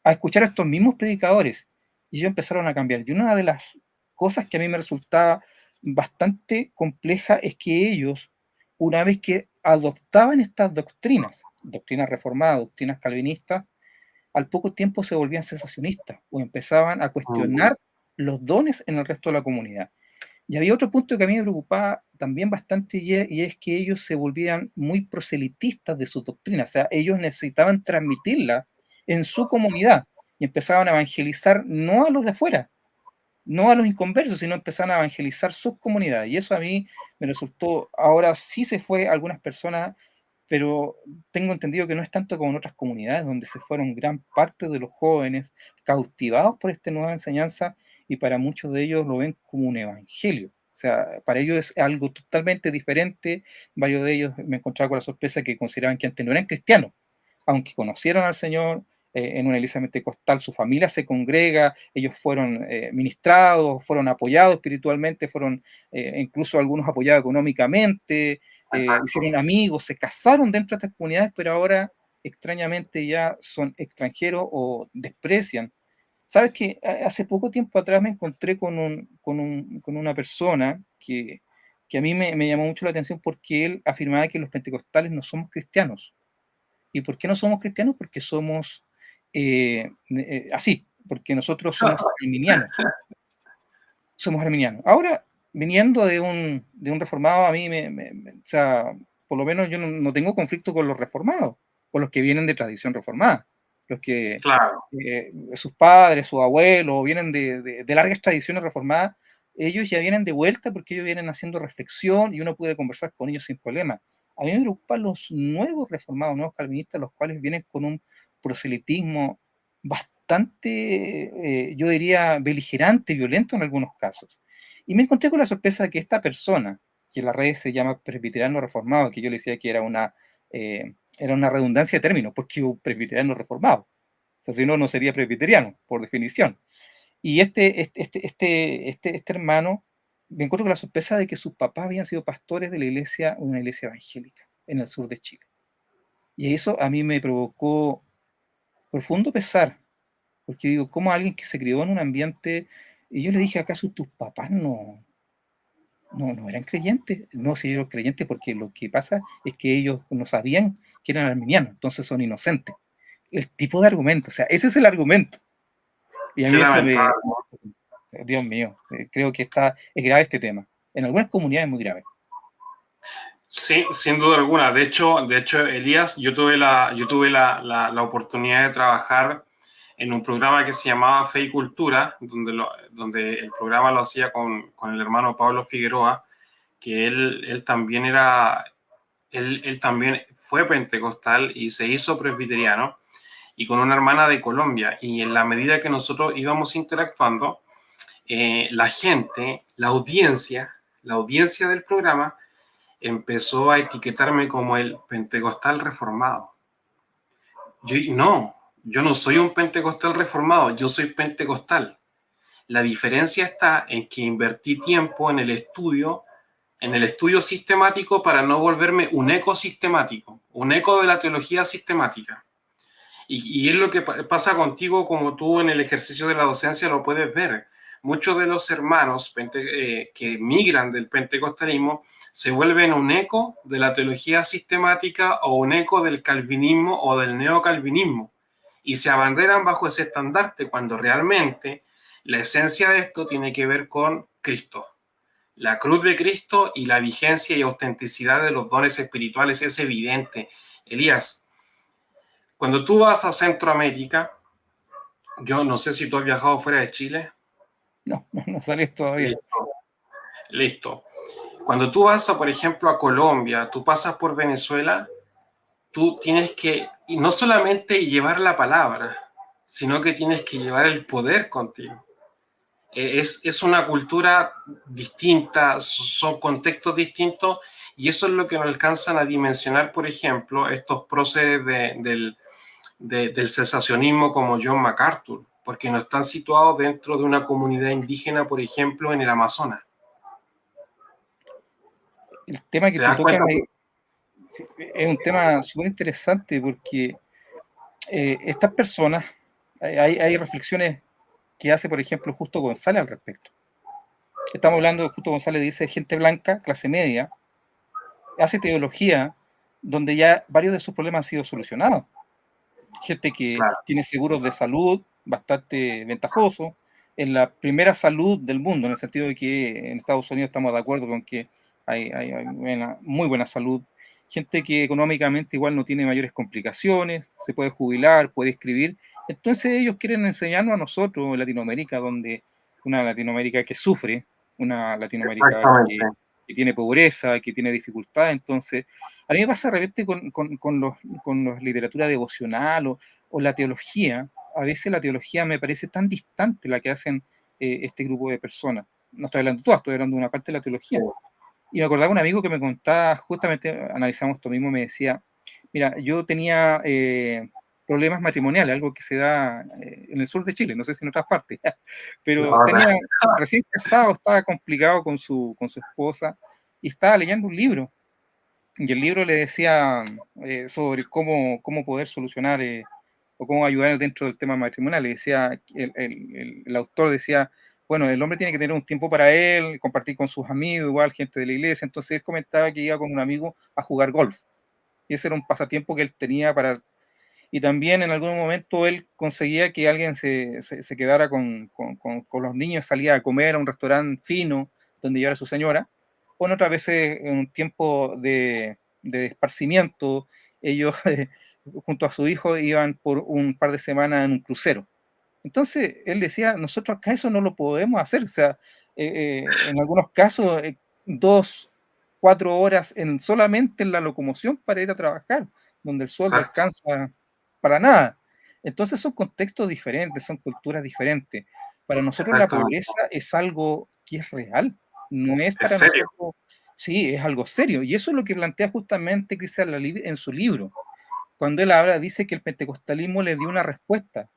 [SPEAKER 2] a escuchar a estos mismos predicadores y ellos empezaron a cambiar. Y una de las cosas que a mí me resultaba bastante compleja es que ellos, una vez que adoptaban estas doctrinas, doctrinas reformadas, doctrinas calvinistas, al poco tiempo se volvían sensacionistas o empezaban a
[SPEAKER 1] Mm.
[SPEAKER 2] cuestionar los dones en el resto de la comunidad. Y había otro punto que a mí me preocupaba también bastante y es que ellos se volvían muy proselitistas de sus doctrinas, o sea, ellos necesitaban transmitirla en su comunidad y empezaban a evangelizar no a los de afuera, no a los inconversos, sino empezaron a evangelizar sus comunidades. Y eso a mí me resultó, ahora sí se fue algunas personas, pero tengo entendido que no es tanto como en otras comunidades, donde se fueron gran parte de los jóvenes cautivados por esta nueva enseñanza y para muchos de ellos lo ven como un evangelio. O sea, para ellos es algo totalmente diferente. Varios de ellos me encontraba con la sorpresa que consideraban que antes no eran cristianos, aunque conocieron al Señor, en una iglesia pentecostal, su familia se congrega, ellos fueron ministrados, fueron apoyados espiritualmente, fueron incluso algunos apoyados económicamente,
[SPEAKER 1] Exacto.
[SPEAKER 2] hicieron amigos, se casaron dentro de estas comunidades, pero ahora extrañamente ya son extranjeros o desprecian. Sabes que hace poco tiempo atrás me encontré con una persona que a mí me llamó mucho la atención porque él afirmaba que los pentecostales no somos cristianos. ¿Y por qué no somos cristianos? Porque somos así, porque nosotros somos arminianos. Somos arminianos. Ahora, viniendo de un reformado, a mí o sea, por lo menos yo no tengo conflicto con los reformados, con los que vienen de tradición reformada, los que
[SPEAKER 1] Claro.
[SPEAKER 2] sus padres, sus abuelos, vienen de largas tradiciones reformadas, ellos ya vienen de vuelta porque ellos vienen haciendo reflexión y uno puede conversar con ellos sin problema. A mí me preocupan los nuevos reformados, nuevos calvinistas, los cuales vienen con un proselitismo bastante, yo diría, beligerante, violento en algunos casos. Y me encontré con la sorpresa de que esta persona, que en las redes se llama presbiteriano reformado, que yo le decía que era una redundancia de términos, porque un presbiteriano reformado. O sea, si no, no sería presbiteriano, por definición. Y este hermano, me encuentro con la sorpresa de que sus papás habían sido pastores de la iglesia, una iglesia evangélica, en el sur de Chile. Y eso a mí me provocó profundo pesar, porque digo, ¿cómo alguien que se crió en un ambiente? Y yo le dije, ¿acaso tus papás no eran creyentes? No, si eran creyentes porque lo que pasa es que ellos no sabían que eran arminianos, entonces son inocentes. El tipo de argumento, o sea, ese es el argumento. Y a
[SPEAKER 1] Qué
[SPEAKER 2] mí eso
[SPEAKER 1] lamentable.
[SPEAKER 2] Dios mío, creo que es grave este tema. En algunas comunidades es muy grave.
[SPEAKER 1] Sí, sin duda alguna. De hecho, Elías, yo tuve la oportunidad de trabajar en un programa que se llamaba Fe y Cultura, donde el programa lo hacía con el hermano Pablo Figueroa, que él también él también fue pentecostal y se hizo presbiteriano, y con una hermana de Colombia. Y en la medida que nosotros íbamos interactuando, la gente, la audiencia del programa empezó a etiquetarme como el pentecostal reformado. Yo no soy un pentecostal reformado, yo soy pentecostal. La diferencia está en que invertí tiempo en el estudio sistemático para no volverme un eco sistemático, un eco de la teología sistemática. Y es lo que pasa contigo, como tú en el ejercicio de la docencia lo puedes ver. Muchos de los hermanos que migran del pentecostalismo se vuelven un eco de la teología sistemática o un eco del calvinismo o del neocalvinismo y se abanderan bajo ese estandarte cuando realmente la esencia de esto tiene que ver con Cristo. La cruz de Cristo y la vigencia y autenticidad de los dones espirituales es evidente. Elías, cuando tú vas a Centroamérica, yo no sé si tú has viajado fuera de Chile.
[SPEAKER 2] No salió todavía.
[SPEAKER 1] Listo. Cuando tú vas, por ejemplo, a Colombia, tú pasas por Venezuela, tú tienes que y no solamente llevar la palabra, sino que tienes que llevar el poder contigo. Es una cultura distinta, son contextos distintos, y eso es lo que no alcanzan a dimensionar, por ejemplo, estos próceres del cesacionismo como John MacArthur, porque no están situados dentro de una comunidad indígena, por ejemplo, en el Amazonas.
[SPEAKER 2] El tema que
[SPEAKER 1] ¿Te
[SPEAKER 2] tú
[SPEAKER 1] das
[SPEAKER 2] tocas
[SPEAKER 1] cuenta?
[SPEAKER 2] es un tema súper interesante porque estas personas, hay reflexiones que hace, por ejemplo, Justo González al respecto. Estamos hablando de Justo González, dice gente blanca, clase media, hace teología donde ya varios de sus problemas han sido solucionados. Gente que
[SPEAKER 1] Claro,
[SPEAKER 2] tiene seguros de salud bastante ventajosos, en la primera salud del mundo, en el sentido de que en Estados Unidos estamos de acuerdo con que hay muy buena salud. Gente que económicamente igual no tiene mayores complicaciones, se puede jubilar, puede escribir. Entonces ellos quieren enseñarnos a nosotros en Latinoamérica, donde una Latinoamérica que sufre, una Latinoamérica
[SPEAKER 1] exactamente.
[SPEAKER 2] que tiene pobreza, que tiene dificultad. Entonces, a mí me pasa de repente con los literatura devocional o la teología. A veces la teología me parece tan distante la que hacen este grupo de personas. No estoy hablando de todas, estoy hablando de una parte de la
[SPEAKER 1] Sí.
[SPEAKER 2] teología. Y me acordaba un amigo que me contaba, justamente analizamos esto mismo, me decía, mira, yo tenía problemas matrimoniales, algo que se da en el sur de Chile, no sé si en otras partes, pero
[SPEAKER 1] No,
[SPEAKER 2] tenía recién casado, estaba complicado con su esposa y estaba leyendo un libro. Y el libro le decía sobre cómo poder solucionar o cómo ayudar dentro del tema matrimonial. Le decía, el autor decía, bueno, el hombre tiene que tener un tiempo para él, compartir con sus amigos, igual gente de la iglesia. Entonces él comentaba que iba con un amigo a jugar golf. Y ese era un pasatiempo que él tenía para... Y también en algún momento él conseguía que alguien se quedara con los niños, salía a comer a un restaurante fino donde llevara a su señora. O en otras veces, en un tiempo de esparcimiento, ellos junto a su hijo iban por un par de semanas en un crucero. Entonces él decía, nosotros acá eso no lo podemos hacer. O sea, en algunos casos, 2, 4 horas solamente en la locomoción para ir a trabajar, donde el sol no
[SPEAKER 1] exacto,
[SPEAKER 2] alcanza para nada. Entonces son contextos diferentes, son culturas diferentes. Para nosotros la
[SPEAKER 1] exactamente.
[SPEAKER 2] pobreza es algo que es real, no es
[SPEAKER 1] ¿En
[SPEAKER 2] para
[SPEAKER 1] serio?
[SPEAKER 2] nosotros, sí, es algo serio. Y eso es lo que plantea justamente Cristian Lalib en su libro. Cuando él habla, dice que el pentecostalismo le dio una respuesta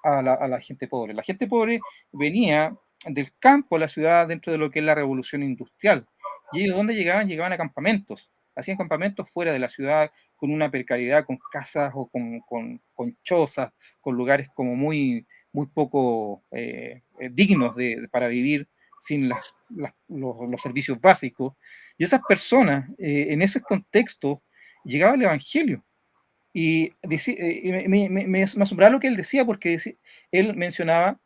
[SPEAKER 2] a la gente pobre. La gente pobre venía del campo a la ciudad dentro de lo que es la revolución industrial. ¿Y ellos dónde llegaban? Llegaban a campamentos. Hacían campamentos fuera de la ciudad con una precariedad, con casas o con chozas, con lugares como muy poco dignos para vivir sin los servicios básicos. Y esas personas, en esos contextos, llegaba el Evangelio. Y me asombraba lo que él decía, porque él mencionaba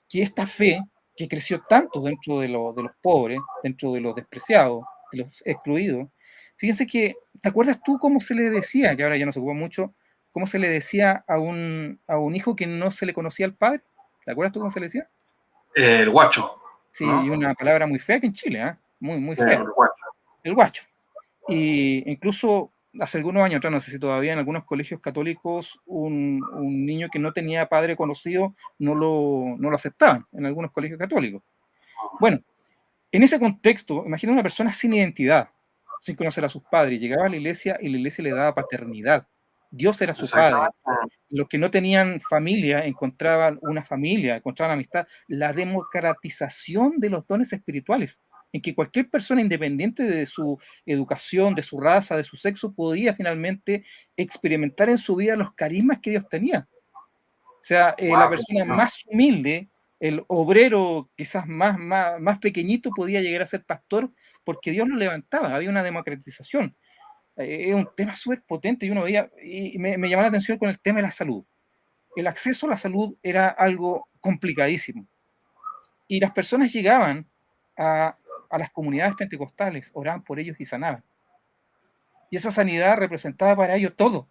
[SPEAKER 2] que esta fe, que creció tanto dentro de los pobres, dentro de los despreciados, de los excluidos, fíjense que, ¿te acuerdas tú cómo se le decía, que ahora ya no se ocupa mucho, cómo se le decía a un hijo que no se le conocía al padre? ¿Te acuerdas tú cómo se le decía?
[SPEAKER 1] El guacho,
[SPEAKER 2] Sí, y
[SPEAKER 1] ¿no?
[SPEAKER 2] una palabra muy fea que en Chile, ¿eh? Muy
[SPEAKER 1] El
[SPEAKER 2] fea,
[SPEAKER 1] guacho.
[SPEAKER 2] el guacho. Y incluso hace algunos años atrás, no sé si todavía en algunos colegios católicos, un niño que no tenía padre conocido no lo aceptaban en algunos colegios católicos. Bueno, en ese contexto, imagina una persona sin identidad, sin conocer a sus padres, llegaba a la iglesia y la iglesia le daba paternidad. Dios era su padre.
[SPEAKER 1] Exactamente.
[SPEAKER 2] Los que no tenían familia encontraban una familia, encontraban amistad. La democratización de los dones espirituales, en que cualquier persona, independiente de su educación, de su raza, de su sexo, podía finalmente experimentar en su vida los carismas que Dios tenía. O sea, la
[SPEAKER 1] Wow,
[SPEAKER 2] persona más humilde, el obrero quizás más pequeñito, podía llegar a ser pastor porque Dios lo levantaba, había una democratización. Es un tema súper potente y uno veía, y me llamaba la atención con el tema de la salud. El acceso a la salud era algo complicadísimo. Y las personas llegaban a las comunidades pentecostales, oraban por ellos y sanaban. Y esa sanidad representaba para ellos todo,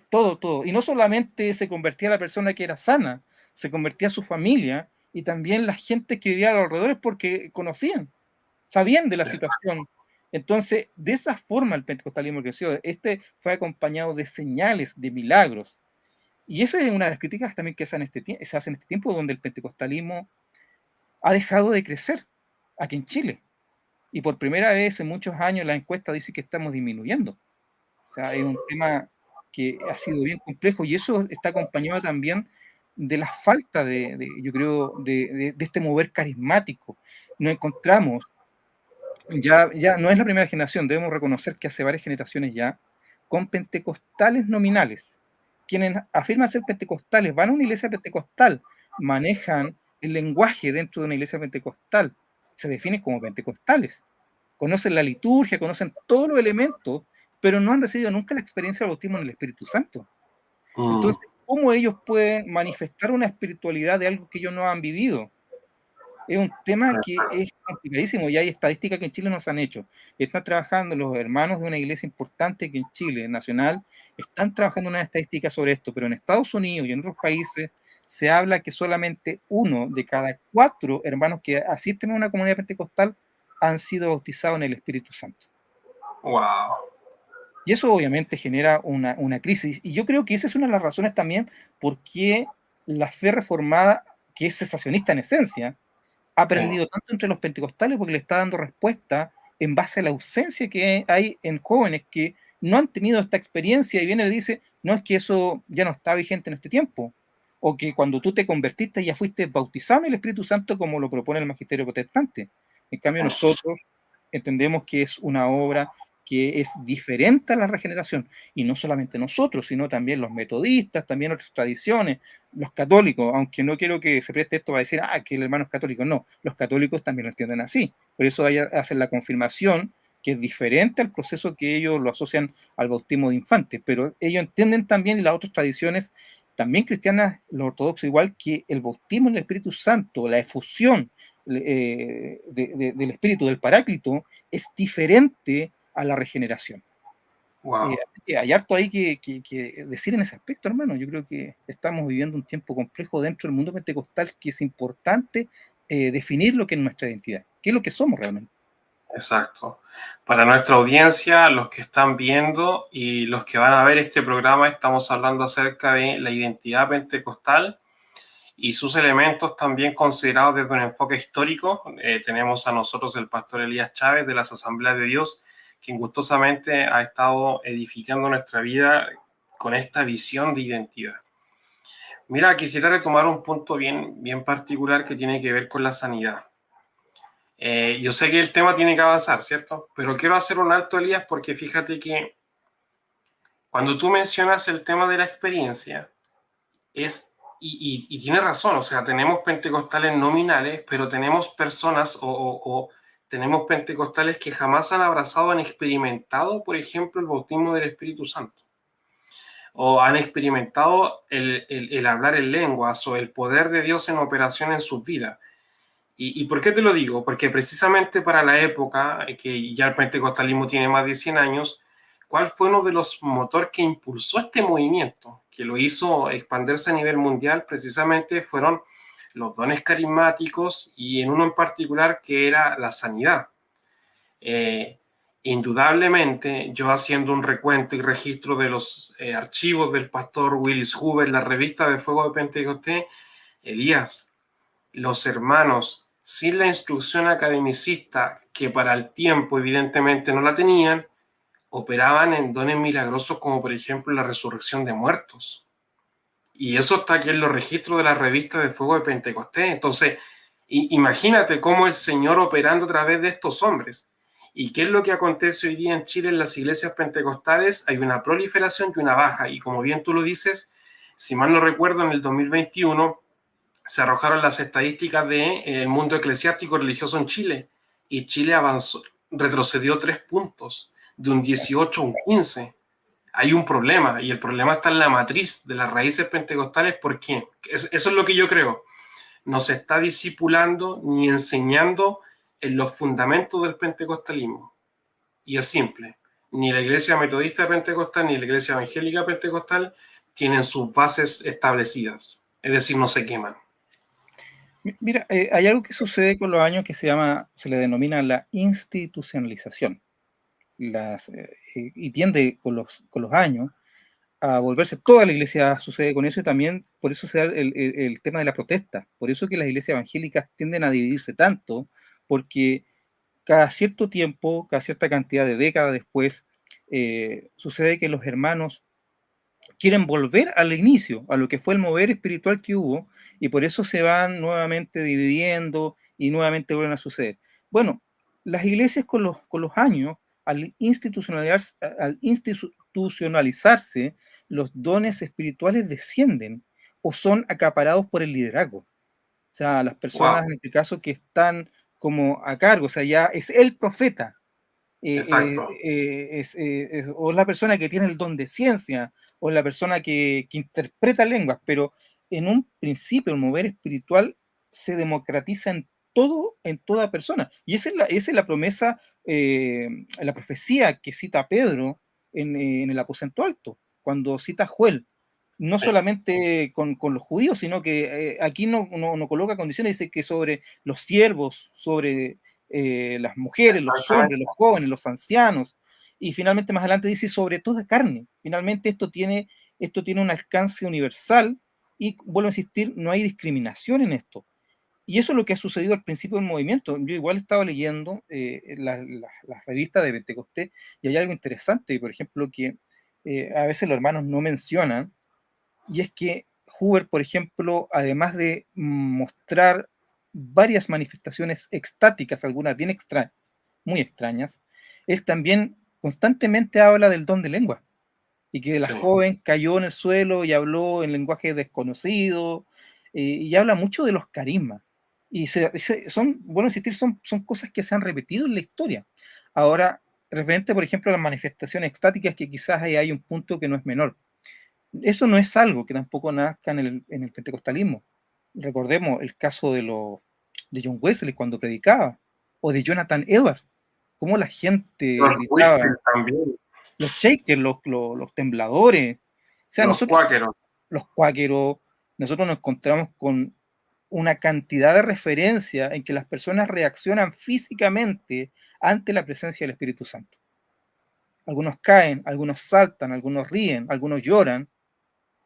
[SPEAKER 2] todo, todo. Y no solamente se convertía la persona que era sana, se convertía su familia y también la gente que vivía a los alrededores porque conocían, sabían de la situación. Entonces, de esa forma el pentecostalismo creció. Este fue acompañado de señales, de milagros. Y esa es una de las críticas también que se hace en este tiempo, donde el pentecostalismo ha dejado de crecer aquí en Chile. Y por primera vez en muchos años la encuesta dice que estamos disminuyendo. O sea, es un tema que ha sido bien complejo y eso está acompañado también de la falta yo creo, de este mover carismático. Nos encontramos, ya no es la primera generación, debemos reconocer que hace varias generaciones ya, con pentecostales nominales. Quienes afirman ser pentecostales van a una iglesia pentecostal, manejan el lenguaje dentro de una iglesia pentecostal, se definen como pentecostales, conocen la liturgia, conocen todos los elementos, pero no han recibido nunca la experiencia del bautismo en el Espíritu Santo.
[SPEAKER 1] Mm,
[SPEAKER 2] Entonces, ¿cómo ellos pueden manifestar una espiritualidad de algo que ellos no han vivido? Es un tema que es complicadísimo y hay estadísticas que en Chile no se han hecho. Están trabajando los hermanos de una iglesia importante que en Chile, nacional, están trabajando una estadística sobre esto, pero en Estados Unidos y en otros países se habla que solamente 1 de cada 4 hermanos que asisten a una comunidad pentecostal han sido bautizados en el Espíritu Santo.
[SPEAKER 1] wow.
[SPEAKER 2] Y eso obviamente genera una crisis. Y yo creo que esa es una de las razones también por qué la fe reformada, que es cesacionista en esencia, ha
[SPEAKER 1] Sí.
[SPEAKER 2] aprendido tanto entre los pentecostales porque le está dando respuesta en base a la ausencia que hay en jóvenes que no han tenido esta experiencia y viene y dice, no, es que eso ya no está vigente en este tiempo, o que cuando tú te convertiste ya fuiste bautizado en el Espíritu Santo como lo propone el magisterio protestante. En cambio nosotros entendemos que es una obra que es diferente a la regeneración, y no solamente nosotros, sino también los metodistas, también otras tradiciones, los católicos, aunque no quiero que se preste esto para decir, que el hermano es católico, no, los católicos también lo entienden así, por eso hacen la confirmación, que es diferente al proceso que ellos lo asocian al bautismo de infantes, pero ellos entienden también, y las otras tradiciones, también cristianas, los ortodoxos igual, que el bautismo en el Espíritu Santo, la efusión del Espíritu, del Paráclito, es diferente a la regeneración.
[SPEAKER 1] Wow.
[SPEAKER 2] Así que hay harto ahí que decir en ese aspecto, hermano. Yo creo que estamos viviendo un tiempo complejo dentro del mundo pentecostal, que es importante definir lo que es nuestra identidad, qué es lo que somos realmente.
[SPEAKER 1] Exacto. Para nuestra audiencia, los que están viendo y los que van a ver este programa, estamos hablando acerca de la identidad pentecostal y sus elementos también considerados desde un enfoque histórico. Tenemos a nosotros el pastor Elías Chávez de las Asambleas de Dios, quien gustosamente ha estado edificando nuestra vida con esta visión de identidad. Mira, quisiera retomar un punto bien particular que tiene que ver con la sanidad. Yo sé que el tema tiene que avanzar, ¿cierto? Pero quiero hacer un alto, Elías, porque fíjate que cuando tú mencionas el tema de la experiencia, y tiene razón, o sea, tenemos pentecostales nominales, pero tenemos personas o tenemos pentecostales que jamás han abrazado, han experimentado, por ejemplo, el bautismo del Espíritu Santo, o han experimentado el hablar en lenguas o el poder de Dios en operación en sus vidas. ¿Y por qué te lo digo? Porque precisamente para la época, que ya el pentecostalismo tiene más de 100 años, ¿cuál fue uno de los motores que impulsó este movimiento, que lo hizo expandirse a nivel mundial? Precisamente fueron los dones carismáticos y en uno en particular que era la sanidad. Eh, Indudablemente, yo haciendo un recuento y registro de los archivos del pastor Willis Hoover, la revista de Fuego de Pentecostés, Elías, los hermanos, sin la instrucción academicista, que para el tiempo evidentemente no la tenían, operaban en dones milagrosos como por ejemplo la resurrección de muertos. Y eso está aquí en los registros de la revista de Fuego de Pentecostés. Entonces, imagínate cómo el Señor operando a través de estos hombres. ¿Y qué es lo que acontece hoy día en Chile en las iglesias pentecostales? Hay una proliferación y una baja. Y como bien tú lo dices, si mal no recuerdo, en el 2021 se arrojaron las estadísticas del mundo eclesiástico religioso en Chile. Y Chile avanzó, retrocedió 3 puntos, de un 18 a un 15. Hay un problema y el problema está en la matriz de las raíces pentecostales porque eso es lo que yo creo. No se está discipulando ni enseñando en los fundamentos del pentecostalismo. Y es simple. Ni la iglesia metodista pentecostal ni la iglesia evangélica pentecostal tienen sus bases establecidas. Es decir, no se queman.
[SPEAKER 2] Mira, hay algo que sucede con los años que se le denomina la institucionalización. Y tiende con los años a volverse toda la iglesia, sucede con eso, y también por eso se da el tema de la protesta. Por eso que las iglesias evangélicas tienden a dividirse tanto, porque cada cierto tiempo, cada cierta cantidad de décadas después, sucede que los hermanos quieren volver al inicio, a lo que fue el mover espiritual que hubo, y por eso se van nuevamente dividiendo y nuevamente vuelven a suceder. Bueno, las iglesias con los años, al institucionalizarse, los dones espirituales descienden o son acaparados por el liderazgo. O sea, las personas
[SPEAKER 1] Wow,
[SPEAKER 2] en este caso que están como a cargo, o sea, ya es el profeta,
[SPEAKER 1] exacto.
[SPEAKER 2] o la persona que tiene el don de ciencia, o la persona que interpreta lenguas, pero en un principio el mover espiritual se democratiza en todo, en toda persona. Y esa es la promesa, la profecía que cita Pedro en el aposento alto, cuando cita a Joel. No
[SPEAKER 1] Sí,
[SPEAKER 2] solamente con los judíos, sino que aquí no coloca condiciones, dice que sobre los siervos, sobre las mujeres, los hombres, los
[SPEAKER 1] exactamente.
[SPEAKER 2] jóvenes, los ancianos, y finalmente más adelante dice sobre toda carne. Finalmente esto tiene un alcance universal y vuelvo a insistir, no hay discriminación en esto. Y eso es lo que ha sucedido al principio del movimiento. Yo igual estaba leyendo las revistas de Pentecostés y hay algo interesante, por ejemplo, que a veces los hermanos no mencionan, y es que Hoover, por ejemplo, además de mostrar varias manifestaciones extáticas, algunas bien extrañas, muy extrañas, él también constantemente habla del don de lengua y que la
[SPEAKER 1] Sí,
[SPEAKER 2] joven cayó en el suelo y habló en lenguaje desconocido, y habla mucho de los carismas. Y son, bueno, insistir, son cosas que se han repetido en la historia. Ahora, referente, por ejemplo, a las manifestaciones extáticas, que quizás ahí hay un punto que no es menor. Eso no es algo que tampoco nazca en el pentecostalismo. Recordemos el caso de John Wesley cuando predicaba, o de Jonathan Edwards, cómo la gente
[SPEAKER 1] los
[SPEAKER 2] gritaba,
[SPEAKER 1] Whistler también,
[SPEAKER 2] los shakers, los tembladores. O sea,
[SPEAKER 1] los
[SPEAKER 2] nosotros,
[SPEAKER 1] cuáqueros.
[SPEAKER 2] los cuáqueros, nosotros nos encontramos con una cantidad de referencias en que las personas reaccionan físicamente ante la presencia del Espíritu Santo. Algunos caen, algunos saltan, algunos ríen, algunos lloran,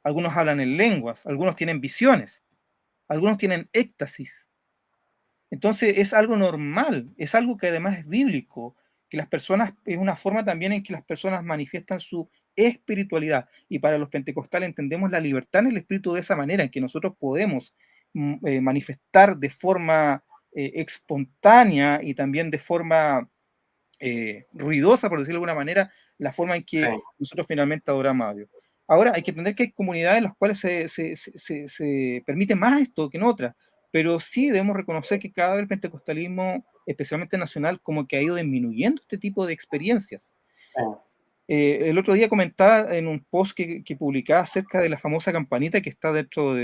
[SPEAKER 2] algunos hablan en lenguas, algunos tienen visiones, algunos tienen éxtasis. Entonces es algo normal, es algo que además es bíblico, que las personas, es una forma también en que las personas manifiestan su espiritualidad. Y para los pentecostales entendemos la libertad en el espíritu de esa manera, en que nosotros podemos manifestar de forma espontánea y también de forma ruidosa, por decirlo de alguna manera, la forma en
[SPEAKER 1] Sí,
[SPEAKER 2] que nosotros finalmente adoramos a Dios. Ahora, hay que entender que hay comunidades en las cuales se permite más esto que en otras, pero sí debemos reconocer que cada vez el pentecostalismo, especialmente nacional, como que ha ido disminuyendo este tipo de experiencias.
[SPEAKER 1] sí.
[SPEAKER 2] El otro día comentaba en un post que publicaba acerca de la famosa campanita que está dentro de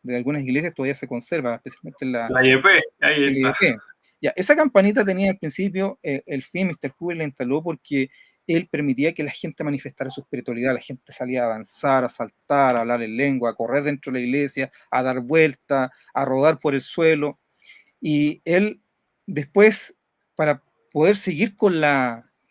[SPEAKER 2] algunas iglesias, todavía se conserva, especialmente en
[SPEAKER 1] La YP, ahí
[SPEAKER 2] el
[SPEAKER 1] está.
[SPEAKER 2] EDP. Ya, esa campanita tenía al principio, el fin, Mr. Hoover la instaló porque él permitía que la gente manifestara su espiritualidad, la gente salía a avanzar, a saltar, a hablar en lengua, a correr dentro de la iglesia, a dar vueltas, a rodar por el suelo, y él después, para poder seguir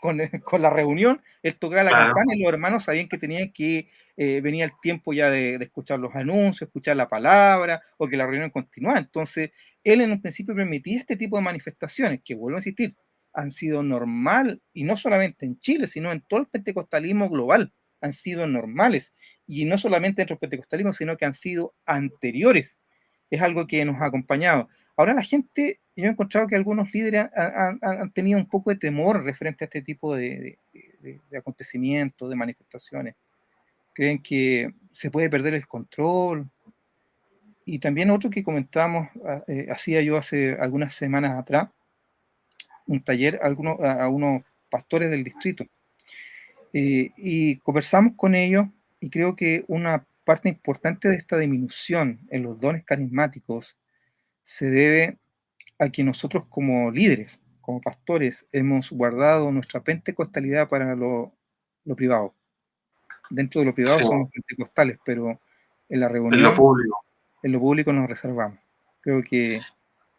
[SPEAKER 2] con la reunión, él tocaba la
[SPEAKER 1] claro.
[SPEAKER 2] campana y los hermanos sabían que tenían que, venía el tiempo ya de escuchar los anuncios, escuchar la palabra, o que la reunión continuaba. Entonces, él en un principio permitía este tipo de manifestaciones, que vuelvo a insistir, han sido normal, y no solamente en Chile, sino en todo el pentecostalismo global, han sido normales, y no solamente dentro del pentecostalismo, sino que han sido anteriores. Es algo que nos ha acompañado. Ahora la gente, yo he encontrado que algunos líderes han tenido un poco de temor referente a este tipo de acontecimientos, de manifestaciones. Creen que se puede perder el control. Y también otro que comentamos, hacía yo hace algunas semanas atrás, un taller a unos pastores del distrito. Y conversamos con ellos y creo que una parte importante de esta disminución en los dones carismáticos se debe a que nosotros como líderes, como pastores, hemos guardado nuestra pentecostalidad para lo privado. Dentro de lo privado
[SPEAKER 1] Sí,
[SPEAKER 2] somos pentecostales, pero en la
[SPEAKER 1] en lo
[SPEAKER 2] reunión,
[SPEAKER 1] público.
[SPEAKER 2] en lo público nos reservamos. Creo que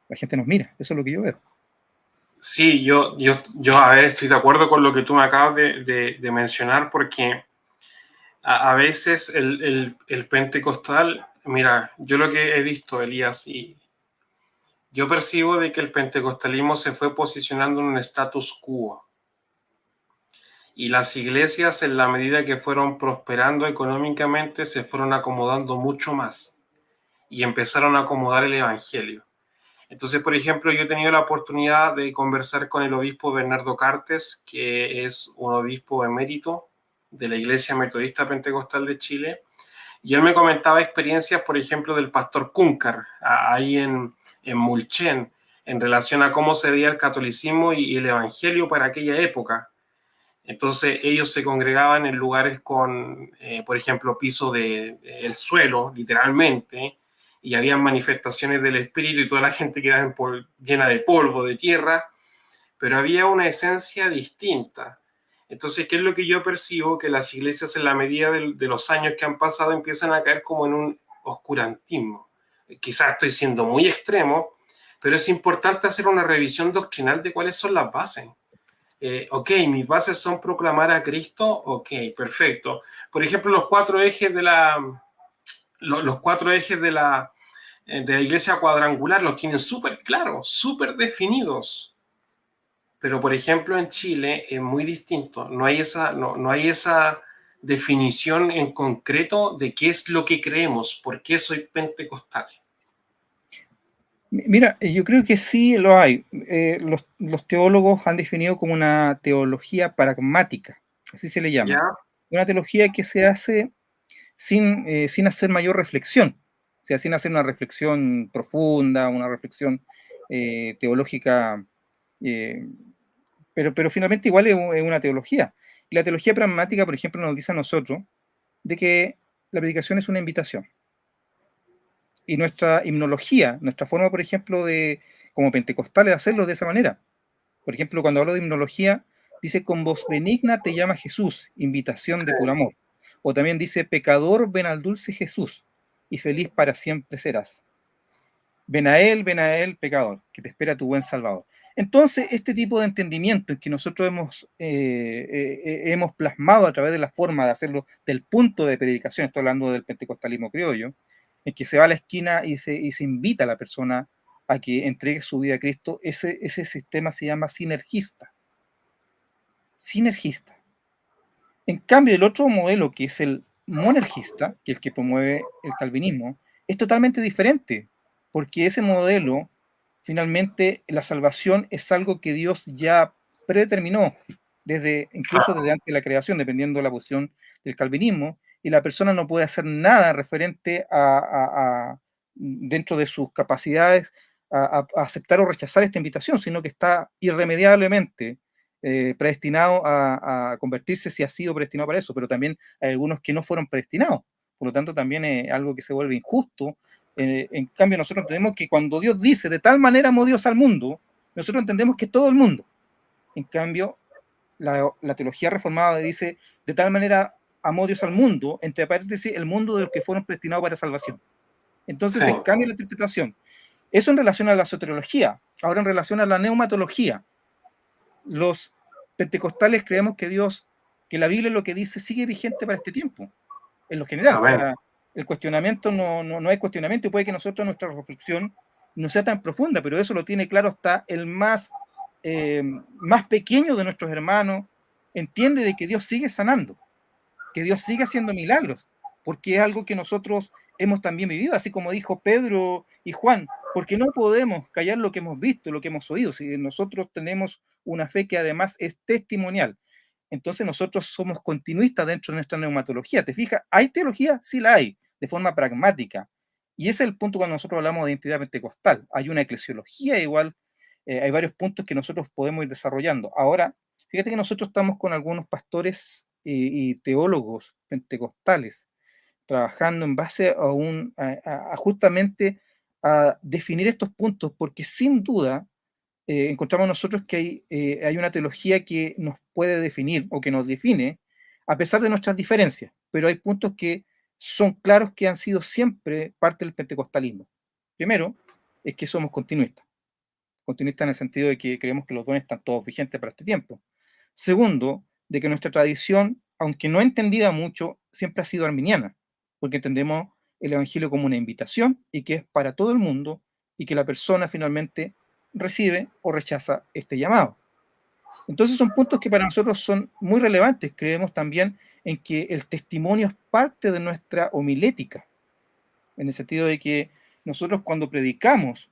[SPEAKER 2] la gente nos mira, eso es lo que yo veo.
[SPEAKER 1] Sí, a ver, estoy de acuerdo con lo que tú me acabas de mencionar, porque a veces el pentecostal, mira, yo lo que he visto, Elías, y yo percibo de que el pentecostalismo se fue posicionando en un status quo. Y las iglesias, en la medida que fueron prosperando económicamente, se fueron acomodando mucho más y empezaron a acomodar el evangelio. Entonces, por ejemplo, yo he tenido la oportunidad de conversar con el obispo Bernardo Cartes, que es un obispo emérito de la Iglesia Metodista Pentecostal de Chile, y él me comentaba experiencias, por ejemplo, del pastor Cúncar, ahí en Mulchen, en relación a cómo se veía el catolicismo y el evangelio para aquella época. Entonces ellos se congregaban en lugares con, por ejemplo, piso el suelo, literalmente, y habían manifestaciones del espíritu y toda la gente quedaba llena de polvo, de tierra, pero había una esencia distinta. Entonces, ¿qué es lo que yo percibo? Que las iglesias, en la medida de los años que han pasado, empiezan a caer como en un oscurantismo. Quizás estoy siendo muy extremo, pero es importante hacer una revisión doctrinal de cuáles son las bases. Ok, mis bases son proclamar a Cristo, ok, perfecto. Por ejemplo, los cuatro ejes de la iglesia cuadrangular los tienen súper claros, súper definidos. Pero, por ejemplo, en Chile es muy distinto. No hay esa definición en concreto de qué es lo que creemos, por qué soy pentecostal.
[SPEAKER 2] Mira, yo creo que sí lo hay. Los teólogos han definido como una teología pragmática, así se le llama.
[SPEAKER 1] ¿Ya?
[SPEAKER 2] Una teología que se hace sin hacer mayor reflexión, o sea, sin hacer una reflexión profunda, una reflexión teológica, eh, pero finalmente igual es una teología. Y la teología pragmática, por ejemplo, nos dice a nosotros de que la predicación es una invitación. Y nuestra himnología, nuestra forma, por ejemplo, como pentecostales, de hacerlo de esa manera. Por ejemplo, cuando hablo de himnología, dice, con voz benigna te llama Jesús, invitación de puro amor. O también dice, pecador, ven al dulce Jesús, y feliz para siempre serás. Ven a él, pecador, que te espera tu buen Salvador. Entonces, este tipo de entendimiento en que nosotros hemos plasmado a través de la forma de hacerlo, del punto de predicación, estoy hablando del pentecostalismo criollo, en que se va a la esquina y se invita a la persona a que entregue su vida a Cristo, ese sistema se llama sinergista. Sinergista. En cambio, el otro modelo, que es el monergista, que es el que promueve el calvinismo, es totalmente diferente, porque ese modelo, finalmente, la salvación es algo que Dios ya predeterminó, incluso desde antes de la creación, dependiendo de la posición del calvinismo, y la persona no puede hacer nada referente dentro de sus capacidades, a aceptar o rechazar esta invitación, sino que está irremediablemente predestinado a convertirse, si ha sido predestinado para eso, pero también hay algunos que no fueron predestinados. Por lo tanto, también es algo que se vuelve injusto. En cambio, nosotros entendemos que cuando Dios dice, de tal manera amó Dios al mundo, nosotros entendemos que es todo el mundo. En cambio, la teología reformada dice, de tal manera amó Dios al mundo, entre paréntesis, el mundo de los que fueron predestinados para salvación. Entonces
[SPEAKER 1] Sí.
[SPEAKER 2] se cambia la interpretación. Eso en relación a la soteriología. Ahora en relación a la neumatología. Los pentecostales creemos que que la Biblia lo que dice sigue vigente para este tiempo, en lo general. O sea, el cuestionamiento no hay cuestionamiento, y puede que nuestra reflexión no sea tan profunda, pero eso lo tiene claro hasta el más pequeño de nuestros hermanos, entiende de que Dios sigue sanando, que Dios sigue haciendo milagros, porque es algo que nosotros hemos también vivido, así como dijo Pedro y Juan, porque no podemos callar lo que hemos visto, lo que hemos oído, si nosotros tenemos una fe que además es testimonial. Entonces nosotros somos continuistas dentro de nuestra neumatología. ¿Te fijas? ¿Hay teología? Sí la hay, de forma pragmática. Y ese es el punto cuando nosotros hablamos de identidad pentecostal. Hay una eclesiología igual, hay varios puntos que nosotros podemos ir desarrollando. Ahora, fíjate que nosotros estamos con algunos pastores y teólogos pentecostales trabajando en base a justamente a definir estos puntos, porque sin duda encontramos nosotros que hay una teología que nos puede definir o que nos define a pesar de nuestras diferencias, pero hay puntos que son claros que han sido siempre parte del pentecostalismo. Primero, es que somos continuistas en el sentido de que creemos que los dones están todos vigentes para este tiempo. Segundo, de que nuestra tradición, aunque no entendida mucho, siempre ha sido arminiana, porque entendemos el Evangelio como una invitación y que es para todo el mundo y que la persona finalmente recibe o rechaza este llamado. Entonces son puntos que para nosotros son muy relevantes. Creemos también en que el testimonio es parte de nuestra homilética, en el sentido de que nosotros cuando predicamos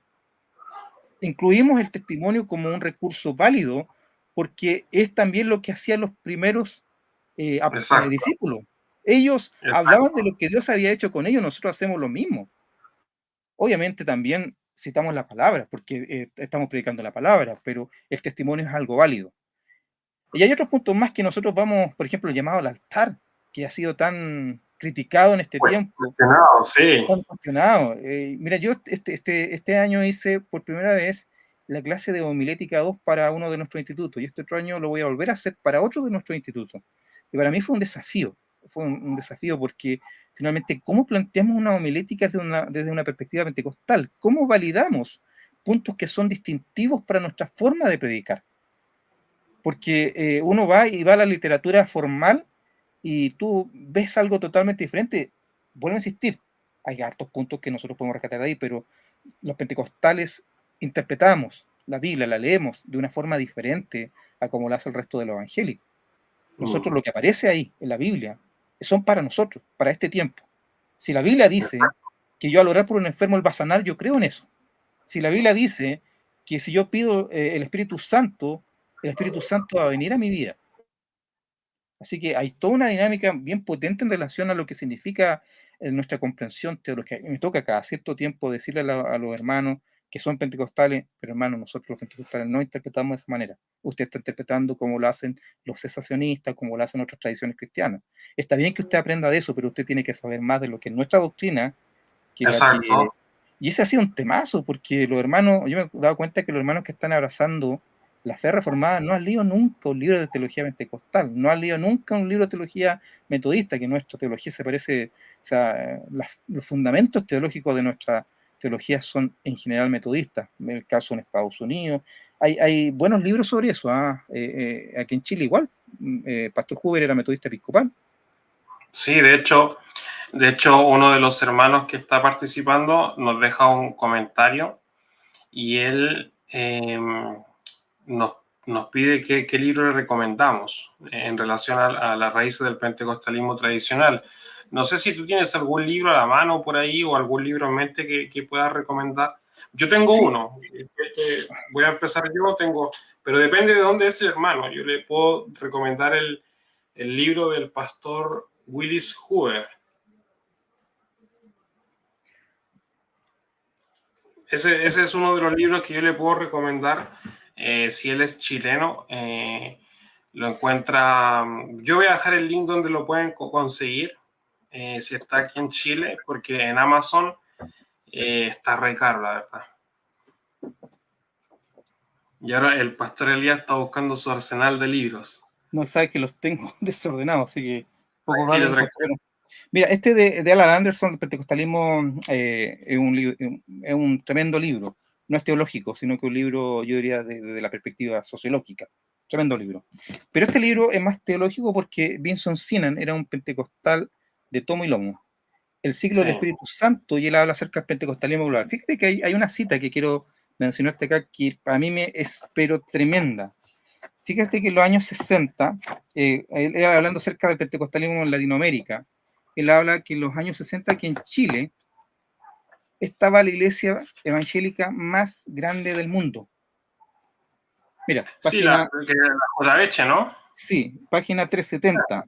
[SPEAKER 2] incluimos el testimonio como un recurso válido porque es también lo que hacían los primeros discípulos. Ellos hablaban de lo que Dios había hecho con ellos, nosotros hacemos lo mismo. Obviamente también citamos la palabra, porque estamos predicando la palabra, pero el testimonio es algo válido. Y hay otros puntos más que nosotros vamos, por ejemplo, el llamado al altar, que ha sido tan criticado en este tiempo.
[SPEAKER 1] Sí.
[SPEAKER 2] Tan cuestionado. Mira, yo este año hice por primera vez la clase de homilética 2 para uno de nuestros institutos, y este otro año lo voy a volver a hacer para otro de nuestros institutos. Y para mí fue un desafío, porque finalmente, ¿cómo planteamos una homilética desde una perspectiva pentecostal? ¿Cómo validamos puntos que son distintivos para nuestra forma de predicar? Porque uno va a la literatura formal y tú ves algo totalmente diferente. Vuelvo a insistir, hay hartos puntos que nosotros podemos rescatar ahí, pero los pentecostales interpretamos la Biblia, la leemos de una forma diferente a como lo hace el resto de los evangélicos. Nosotros lo que aparece ahí en la Biblia son para nosotros, para este tiempo. Si la Biblia dice que yo al orar por un enfermo él va a sanar, yo creo en eso. Si la Biblia dice que si yo pido el Espíritu Santo va a venir a mi vida. Así que hay toda una dinámica bien potente en relación a lo que significa nuestra comprensión teológica. Me toca cada cierto tiempo decirle a los hermanos que son pentecostales, pero hermanos, nosotros los pentecostales no interpretamos de esa manera. Usted está interpretando como lo hacen los cesacionistas, como lo hacen otras tradiciones cristianas. Está bien que usted aprenda de eso, pero usted tiene que saber más de lo que es nuestra doctrina. Y ese ha sido un temazo, porque los hermanos, yo me he dado cuenta que los hermanos que están abrazando la fe reformada no han leído nunca un libro de teología pentecostal, no han leído nunca un libro de teología metodista, que nuestra teología se parece, o sea, los fundamentos teológicos de nuestra teología son en general metodistas, en el caso en Estados Unidos. Hay buenos libros sobre eso, aquí en Chile igual, Pastor Huber era metodista episcopal.
[SPEAKER 1] Sí, de hecho, uno de los hermanos que está participando nos deja un comentario y él nos pide qué libro le recomendamos en relación a las raíces del pentecostalismo tradicional. No sé si tú tienes algún libro a la mano por ahí o algún libro en mente que puedas recomendar. Yo tengo uno. Voy a empezar pero depende de dónde es el hermano. Yo le puedo recomendar el libro del pastor Willis Huber. Ese es uno de los libros que yo le puedo recomendar. Si él es chileno, lo encuentra. Yo voy a dejar el link donde lo pueden conseguir, si está aquí en Chile, porque en Amazon está re caro, la verdad. Y ahora el pastor Elías está buscando su arsenal de libros.
[SPEAKER 2] No, sabe que los tengo desordenados, así que poco raro. Mira, este de Alan Anderson, el pentecostalismo, es un tremendo libro. No es teológico, sino que un libro, yo diría, desde la perspectiva sociológica. tremendo libro. Pero este libro es más teológico porque Vinson Synan era un pentecostal de tomo y lomo. El ciclo del
[SPEAKER 1] Sí,
[SPEAKER 2] Espíritu Santo, y él habla acerca del pentecostalismo global. Fíjate que hay una cita que quiero mencionarte acá que para mí me es pero tremenda. Fíjate que en los años 60, él hablando acerca del pentecostalismo en Latinoamérica, él habla que en los años 60 que en Chile estaba la iglesia evangélica más grande del mundo. Mira,
[SPEAKER 1] sí,
[SPEAKER 2] página,
[SPEAKER 1] la Jodaveche, ¿no?
[SPEAKER 2] sí, página 370.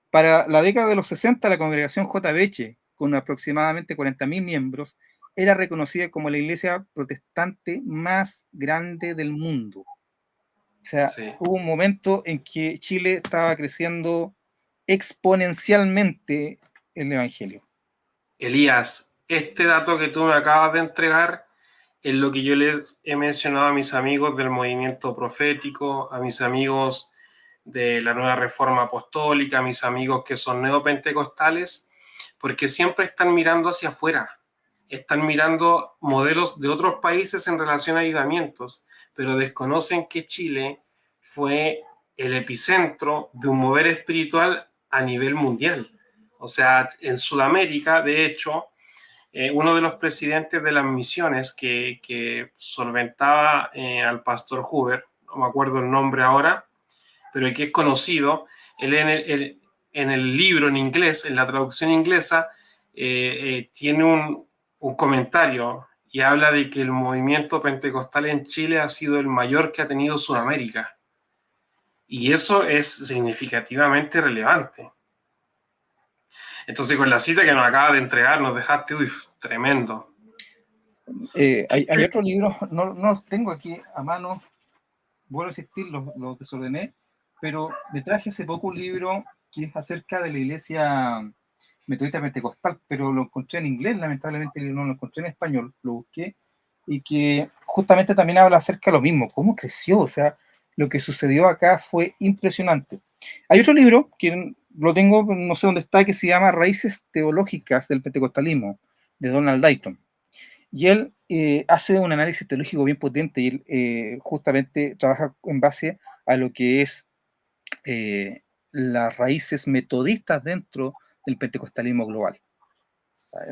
[SPEAKER 2] Para la década de los 60, la congregación JBH, con aproximadamente 40.000 miembros, era reconocida como la iglesia protestante más grande del mundo. O sea,
[SPEAKER 1] Sí.
[SPEAKER 2] hubo un momento en que Chile estaba creciendo exponencialmente el evangelio.
[SPEAKER 1] Elías, este dato que tú me acabas de entregar es lo que yo les he mencionado a mis amigos del movimiento profético, a mis amigos de la nueva reforma apostólica, a mis amigos que son neopentecostales, porque siempre están mirando hacia afuera, están mirando modelos de otros países en relación a ayudamientos, pero desconocen que Chile fue el epicentro de un mover espiritual a nivel mundial. O sea, en Sudamérica, de hecho, uno de los presidentes de las misiones que solventaba al pastor Hoover, no me acuerdo el nombre ahora, pero que es conocido, él en el libro en inglés, en la traducción inglesa, tiene un comentario y habla de que el movimiento pentecostal en Chile ha sido el mayor que ha tenido Sudamérica. Y eso es significativamente relevante. Entonces, con la cita que nos acaba de entregar, nos dejaste, uy, tremendo.
[SPEAKER 2] Hay otro libro, no los tengo aquí a mano, vuelvo a insistir, los desordené, pero me traje hace poco un libro que es acerca de la iglesia metodista pentecostal, pero lo encontré en inglés, lamentablemente no lo encontré en español, lo busqué, y que justamente también habla acerca de lo mismo, cómo creció, o sea, lo que sucedió acá fue impresionante. Hay otro libro que lo tengo, no sé dónde está, que se llama Raíces Teológicas del Pentecostalismo, de Donald Dayton. Y él hace un análisis teológico bien potente y él justamente trabaja en base a lo que es las raíces metodistas dentro del pentecostalismo global.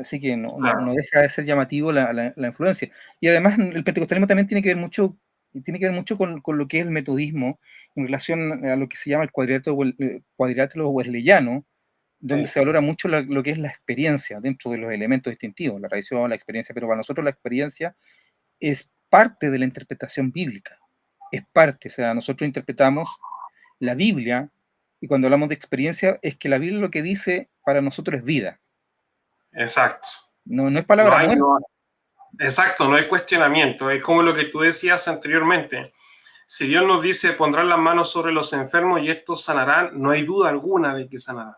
[SPEAKER 2] Así que no deja de ser llamativo la influencia. Y además el pentecostalismo también tiene que ver mucho con lo que es el metodismo en relación a lo que se llama el cuadrilátero wesleyano, donde
[SPEAKER 1] Sí.
[SPEAKER 2] se valora mucho lo que es la experiencia dentro de los elementos distintivos, la tradición, la experiencia, pero para nosotros la experiencia es parte de la interpretación bíblica, es parte, o sea, nosotros interpretamos la Biblia y cuando hablamos de experiencia es que la Biblia lo que dice para nosotros es vida,
[SPEAKER 1] Exacto.
[SPEAKER 2] no es
[SPEAKER 1] No
[SPEAKER 2] palabra
[SPEAKER 1] hay,
[SPEAKER 2] muerta.
[SPEAKER 1] no, exacto, no hay cuestionamiento. Es como lo que tú decías anteriormente. Si Dios nos dice pondrán las manos sobre los enfermos y estos sanarán, no hay duda alguna de que sanarán.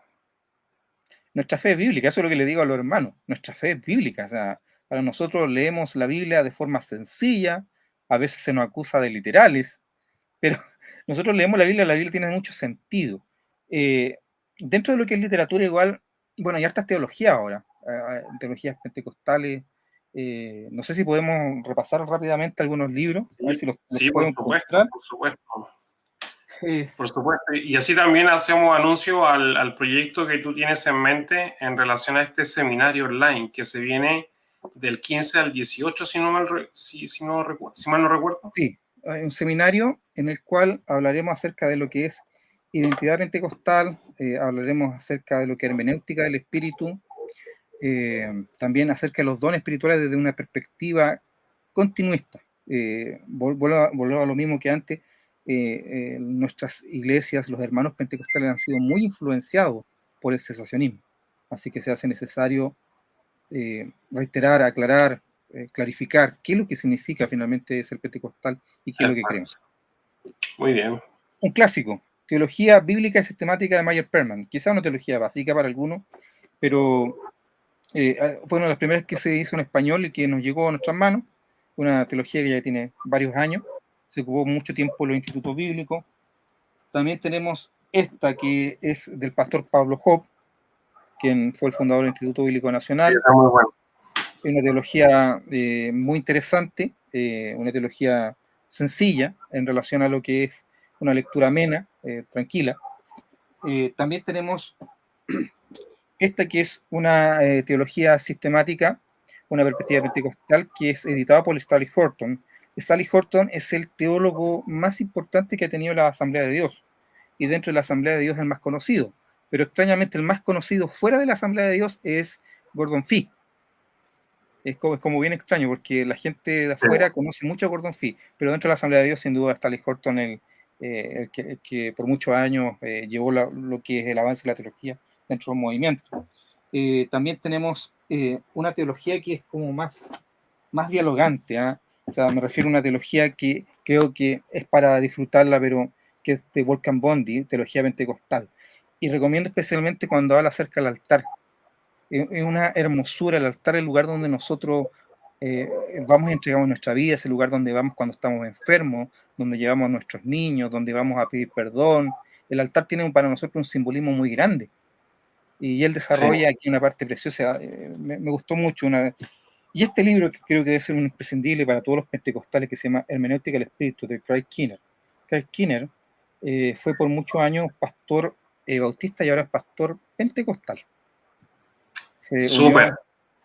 [SPEAKER 2] Nuestra fe es bíblica, eso es lo que le digo a los hermanos, nuestra fe es bíblica, o sea, para nosotros leemos la Biblia de forma sencilla, a veces se nos acusa de literales, pero nosotros leemos la Biblia tiene mucho sentido. Eh, Dentro de lo que es literatura igual, bueno, hay hartas teologías ahora, teologías pentecostales, no sé si podemos repasar rápidamente algunos libros, a ver
[SPEAKER 1] Sí,
[SPEAKER 2] si los
[SPEAKER 1] sí,
[SPEAKER 2] puedo
[SPEAKER 1] por supuesto,
[SPEAKER 2] encontrar.
[SPEAKER 1] por supuesto.
[SPEAKER 2] Eh,
[SPEAKER 1] Por supuesto. Y así también hacemos anuncio al proyecto que tú tienes en mente en relación a este seminario online que se viene del 15 al 18, si, no mal, si mal no recuerdo.
[SPEAKER 2] sí, hay un seminario en el cual hablaremos acerca de lo que es identidad pentecostal, hablaremos acerca de lo que es hermenéutica del espíritu, también acerca de los dones espirituales desde una perspectiva continuista. Vuelvo a lo mismo que antes, nuestras iglesias, los hermanos pentecostales han sido muy influenciados por el cesacionismo, así que se hace necesario reiterar, aclarar, clarificar qué es lo que significa finalmente ser pentecostal y qué es lo que creemos.
[SPEAKER 1] Muy bien.
[SPEAKER 2] Un clásico, Teología Bíblica y Sistemática de Meyer Perman, quizá una teología básica para algunos, pero fue una de las primeras que se hizo en español y que nos llegó a nuestras manos, una teología que ya tiene varios años, se ocupó mucho tiempo en los institutos bíblicos. También tenemos esta que es del pastor Pablo Job, quien fue el fundador del Instituto Bíblico
[SPEAKER 1] Sí,
[SPEAKER 2] Nacional.
[SPEAKER 1] está muy bueno.
[SPEAKER 2] Es una teología muy interesante, una teología sencilla en relación a lo que es una lectura amena, tranquila. También tenemos esta que es una teología sistemática, una perspectiva pentecostal, que es editada por Stanley Horton. Stanley Horton es el teólogo más importante que ha tenido la Asamblea de Dios, y dentro de la Asamblea de Dios el más conocido, pero extrañamente el más conocido fuera de la Asamblea de Dios es Gordon Fee. Es como bien extraño, porque la gente de afuera conoce mucho a Gordon Fee, pero dentro de la Asamblea de Dios sin duda Stanley Horton, el que por muchos años llevó lo que es el avance de la teología dentro del movimiento. También tenemos una teología que es como más dialogante, ¿eh? O sea, me refiero a una teología que creo que es para disfrutarla, pero que es de Wolfgang Bondi, teología pentecostal. Y recomiendo especialmente cuando habla acerca del altar. Es una hermosura el altar, el lugar donde nosotros vamos y entregamos nuestra vida, es el lugar donde vamos cuando estamos enfermos, donde llevamos a nuestros niños, donde vamos a pedir perdón. El altar tiene para nosotros un simbolismo muy grande. Y él desarrolla aquí una parte preciosa. Me gustó mucho. Y este libro que creo que debe ser un imprescindible para todos los pentecostales, que se llama Hermenéutica del Espíritu, de Craig Keener. Craig Keener fue por muchos años pastor bautista y ahora es pastor pentecostal. Se unió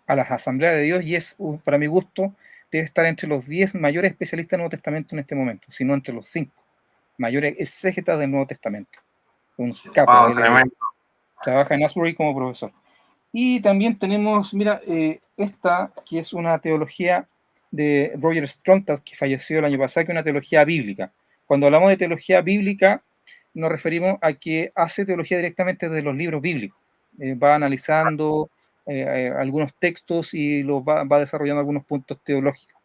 [SPEAKER 2] a las asambleas de Dios y es, para mi gusto, debe estar entre los 10 mayores especialistas del Nuevo Testamento en este momento, sino entre los 5 mayores exégetas del Nuevo Testamento. Un capo.
[SPEAKER 1] Wow,
[SPEAKER 2] trabaja en Asbury como profesor. Y también tenemos, mira, esta que es una teología de Roger Strontas, que falleció el año pasado, que es una teología bíblica. Cuando hablamos de teología bíblica, nos referimos a que hace teología directamente de los libros bíblicos. Va analizando algunos textos y los va desarrollando algunos puntos teológicos.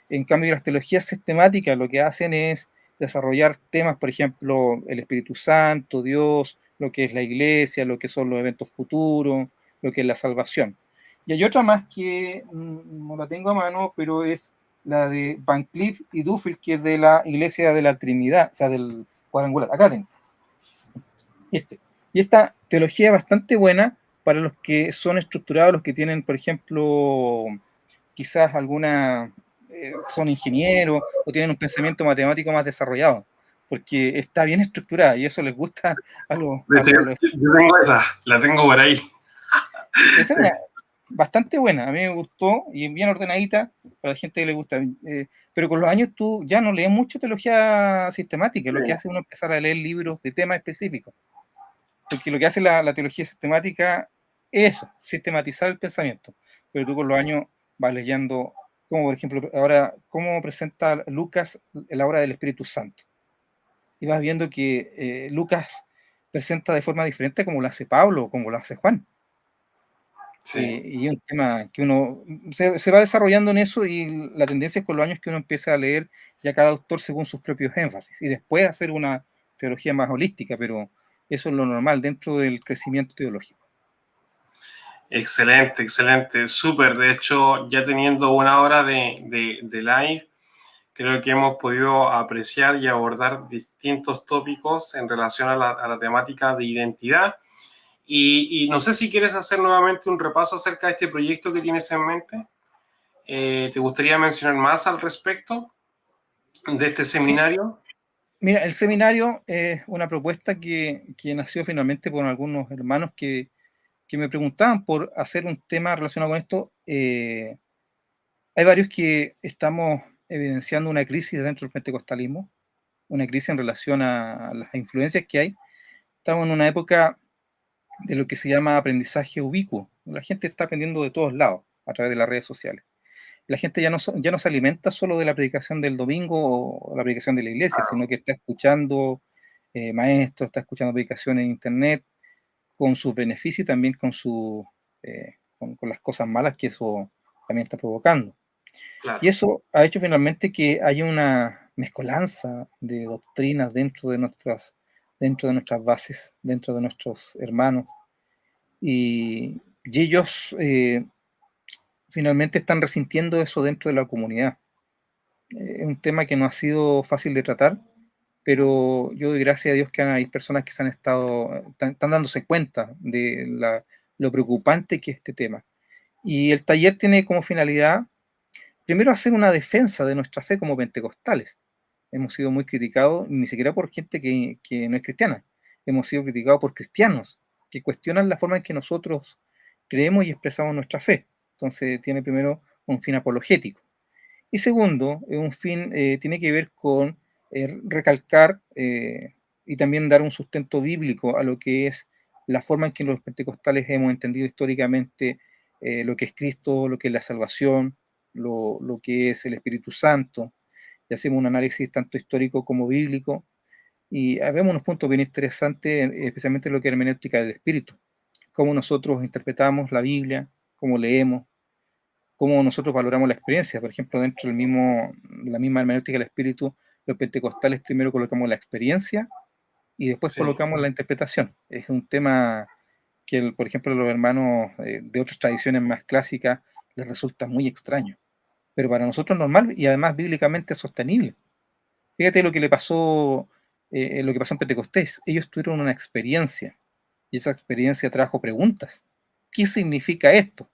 [SPEAKER 2] En cambio, las teologías sistemáticas lo que hacen es desarrollar temas, por ejemplo, el Espíritu Santo, Dios, lo que es la iglesia, lo que son los eventos futuros, lo que es la salvación. Y hay otra más que no la tengo a mano, pero es la de Van Cleef y Duffield, que es de la Iglesia de la Trinidad, o sea, del Cuadrangular. Acá tengo. Y esta teología es bastante buena para los que son estructurados, los que tienen, por ejemplo, quizás alguna, son ingenieros o tienen un pensamiento matemático más desarrollado, porque está bien estructurada y eso les gusta a los...
[SPEAKER 1] Yo tengo esa, la tengo por ahí.
[SPEAKER 2] Esa es bastante buena, a mí me gustó y bien ordenadita para la gente que le gusta. Pero con los años tú ya no lees mucho teología sistemática, lo que hace uno empezar a leer libros de temas específicos. Porque lo que hace la teología sistemática es eso, sistematizar el pensamiento. Pero tú con los años vas leyendo, como por ejemplo, ahora, cómo presenta Lucas la obra del Espíritu Santo. Y vas viendo que Lucas presenta de forma diferente como lo hace Pablo o como lo hace Juan. Sí. Y es un tema que uno se va desarrollando en eso, y la tendencia es con los años que uno empieza a leer ya cada autor según sus propios énfasis y después hacer una teología más holística, pero eso es lo normal dentro del crecimiento teológico.
[SPEAKER 1] Excelente, excelente, súper. De hecho, ya teniendo una hora de live, creo que hemos podido apreciar y abordar distintos tópicos en relación a la temática de identidad. Y no sé si quieres hacer nuevamente un repaso acerca de este proyecto que tienes en mente. ¿Te gustaría mencionar más al respecto de este seminario?
[SPEAKER 2] Sí. Mira, el seminario es una propuesta que nació finalmente por algunos hermanos que me preguntaban por hacer un tema relacionado con esto. Hay varios que estamos evidenciando una crisis dentro del pentecostalismo, una crisis en relación a las influencias que hay. Estamos en una época de lo que se llama aprendizaje ubicuo. La gente está aprendiendo de todos lados a través de las redes sociales. La gente ya no se alimenta solo de la predicación del domingo o la predicación de la iglesia, sino que está escuchando maestros, está escuchando predicaciones en internet, con sus beneficios y también con las cosas malas que eso también está provocando. Claro. Y eso ha hecho finalmente que haya una mezcolanza de doctrinas dentro de nuestras bases, dentro de nuestros hermanos, y ellos finalmente están resintiendo eso dentro de la comunidad. Es un tema que no ha sido fácil de tratar, pero yo doy gracias a Dios que hay personas que están dándose cuenta de lo preocupante que es este tema. Y el taller tiene como finalidad, primero, hacer una defensa de nuestra fe como pentecostales, hemos sido muy criticados, ni siquiera por gente que no es cristiana, hemos sido criticados por cristianos que cuestionan la forma en que nosotros creemos y expresamos nuestra fe. Entonces tiene primero un fin apologético. Y segundo, un fin tiene que ver con recalcar y también dar un sustento bíblico a lo que es la forma en que los pentecostales hemos entendido históricamente lo que es Cristo, lo que es la salvación, lo que es el Espíritu Santo, y hacemos un análisis tanto histórico como bíblico, y vemos unos puntos bien interesantes, especialmente lo que es hermenéutica del Espíritu, cómo nosotros interpretamos la Biblia, cómo leemos, cómo nosotros valoramos la experiencia. Por ejemplo, dentro de la misma hermenéutica del Espíritu, los pentecostales primero colocamos la experiencia y después
[SPEAKER 1] Sí.
[SPEAKER 2] colocamos la interpretación. Es un tema que, por ejemplo, a los hermanos de otras tradiciones más clásicas les resulta muy extraño, pero para nosotros es normal y además bíblicamente sostenible. Fíjate lo que pasó en Pentecostés. Ellos tuvieron una experiencia y esa experiencia trajo preguntas. ¿Qué significa esto?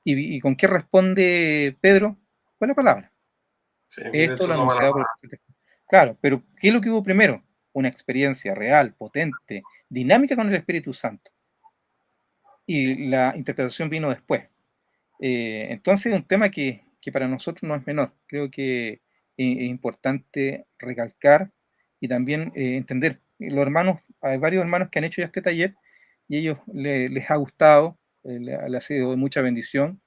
[SPEAKER 2] ¿Y con qué responde Pedro? Con la palabra.
[SPEAKER 1] Sí, de
[SPEAKER 2] Esto
[SPEAKER 1] hecho
[SPEAKER 2] lo
[SPEAKER 1] toma la
[SPEAKER 2] anunciado por el
[SPEAKER 1] palabra.
[SPEAKER 2] profeta. Claro, pero ¿qué es lo que hubo primero? Una experiencia real, potente, dinámica con el Espíritu Santo. Y la interpretación vino después. Entonces es un tema que para nosotros no es menor. Creo que es importante recalcar y también entender. Los hermanos, hay varios hermanos que han hecho ya este taller y ellos les ha gustado, le ha sido de mucha bendición.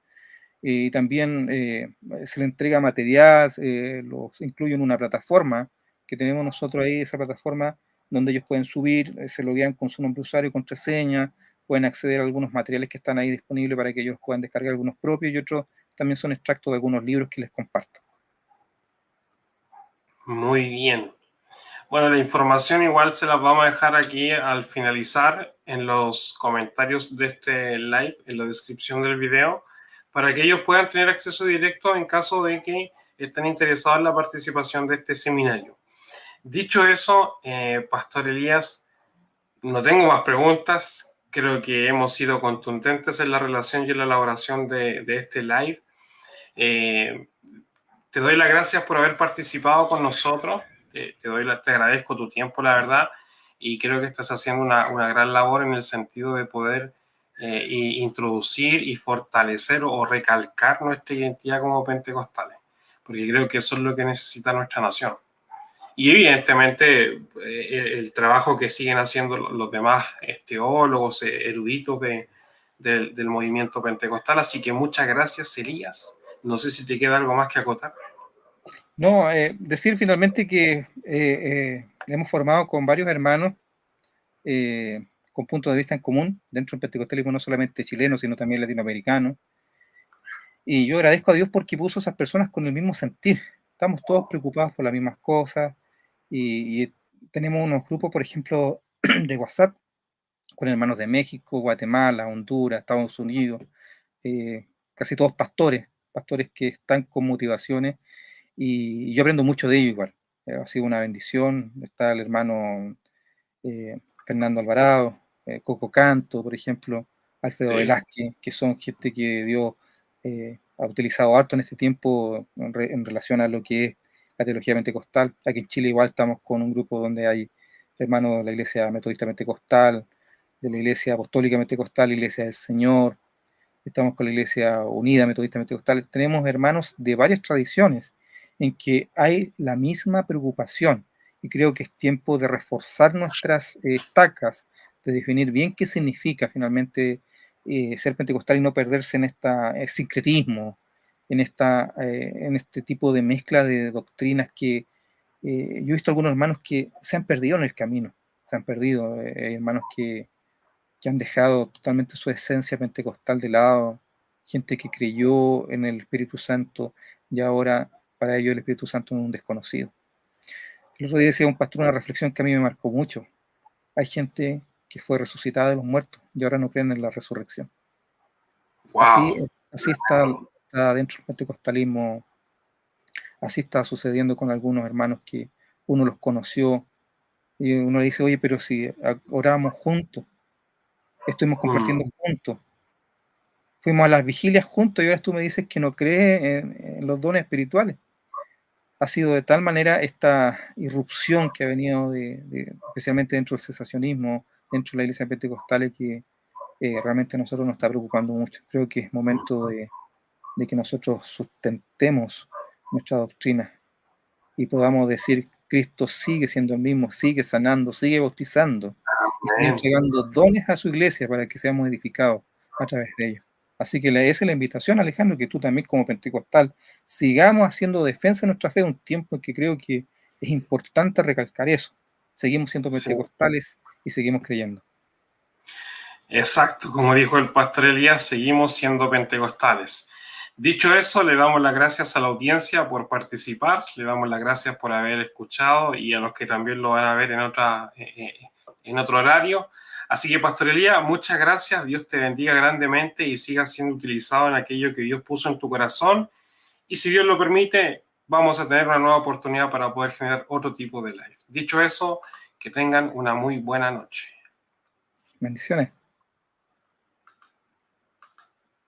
[SPEAKER 2] Y también se le entrega material, los incluye en una plataforma que tenemos nosotros ahí, esa plataforma donde ellos pueden subir, se loguean con su nombre de usuario y contraseña, pueden acceder a algunos materiales que están ahí disponibles para que ellos puedan descargar algunos propios y otros también son extractos de algunos libros que les comparto.
[SPEAKER 1] Muy bien. Bueno, la información igual se las vamos a dejar aquí al finalizar en los comentarios de este live, en la descripción del video, para que ellos puedan tener acceso directo en caso de que estén interesados en la participación de este seminario. Dicho eso, Pastor Elías, no tengo más preguntas. Creo que hemos sido contundentes en la relación y en la elaboración de este live. Te doy las gracias por haber participado con nosotros. Te agradezco tu tiempo, la verdad, y creo que estás haciendo una gran labor en el sentido de poder introducir y fortalecer o recalcar nuestra identidad como pentecostales, porque creo que eso es lo que necesita nuestra nación. Y evidentemente el trabajo que siguen haciendo los demás teólogos, eruditos del movimiento pentecostal. Así que muchas gracias, Elías. No sé si te queda algo más que acotar.
[SPEAKER 2] No, decir finalmente que hemos formado con varios hermanos con puntos de vista en común dentro del pentecostalismo, no solamente chileno, sino también latinoamericano. Y yo agradezco a Dios porque puso a esas personas con el mismo sentir. Estamos todos preocupados por las mismas cosas y tenemos unos grupos, por ejemplo, de WhatsApp con hermanos de México, Guatemala, Honduras, Estados Unidos, casi todos pastores, pastores que están con motivaciones y yo aprendo mucho de ellos igual. Ha sido una bendición. Está el hermano Fernando Alvarado, Coco Canto, por ejemplo, Alfredo
[SPEAKER 1] Sí.
[SPEAKER 2] Velázquez, que son gente que Dios ha utilizado harto en este tiempo en relación a lo que es la teología pentecostal. Aquí en Chile igual estamos con un grupo donde hay hermanos de la Iglesia Metodista Pentecostal, de la Iglesia Apostólica Pentecostal, Iglesia del Señor, estamos con la Iglesia Unida Metodista Pentecostal. Tenemos hermanos de varias tradiciones en que hay la misma preocupación y creo que es tiempo de reforzar nuestras estacas, de definir bien qué significa finalmente ser pentecostal y no perderse en este sincretismo, en este tipo de mezcla de doctrinas que yo he visto algunos hermanos que se han perdido en el camino, se han perdido, hay hermanos que han dejado totalmente su esencia pentecostal de lado, gente que creyó en el Espíritu Santo y ahora para ellos el Espíritu Santo es un desconocido. El otro día decía un pastor una reflexión que a mí me marcó mucho. Hay gente que fue resucitada de los muertos y ahora no creen en la resurrección. Así,
[SPEAKER 1] Wow.
[SPEAKER 2] así está dentro del pentecostalismo, así está sucediendo con algunos hermanos que uno los conoció y uno le dice, oye, pero si oramos juntos, estuvimos compartiendo juntos, fuimos a las vigilias juntos y ahora tú me dices que no crees en los dones espirituales. ha sido de tal manera esta irrupción que ha venido especialmente dentro del cesacionismo, dentro de la iglesia pentecostal, que realmente a nosotros nos está preocupando mucho. Creo que es momento de que nosotros sustentemos nuestra doctrina y podamos decir: Cristo sigue siendo el mismo, sigue sanando, sigue bautizando y sigue
[SPEAKER 1] Amén.
[SPEAKER 2] entregando dones a su iglesia para que seamos edificados a través de ellos. Así que esa es la invitación, Alejandro, que tú también como pentecostal sigamos haciendo defensa de nuestra fe, un tiempo en que creo que es importante recalcar eso. Seguimos siendo
[SPEAKER 1] Sí.
[SPEAKER 2] pentecostales y seguimos creyendo.
[SPEAKER 1] Exacto, como dijo el pastor Elías, seguimos siendo pentecostales. Dicho eso, le damos las gracias a la audiencia por participar, le damos las gracias por haber escuchado y a los que también lo van a ver en otro horario. Así que, pastor Elías, muchas gracias, Dios te bendiga grandemente y siga siendo utilizado en aquello que Dios puso en tu corazón. Y si Dios lo permite, vamos a tener una nueva oportunidad para poder generar otro tipo de live. Dicho eso, que tengan una muy buena noche.
[SPEAKER 2] Bendiciones.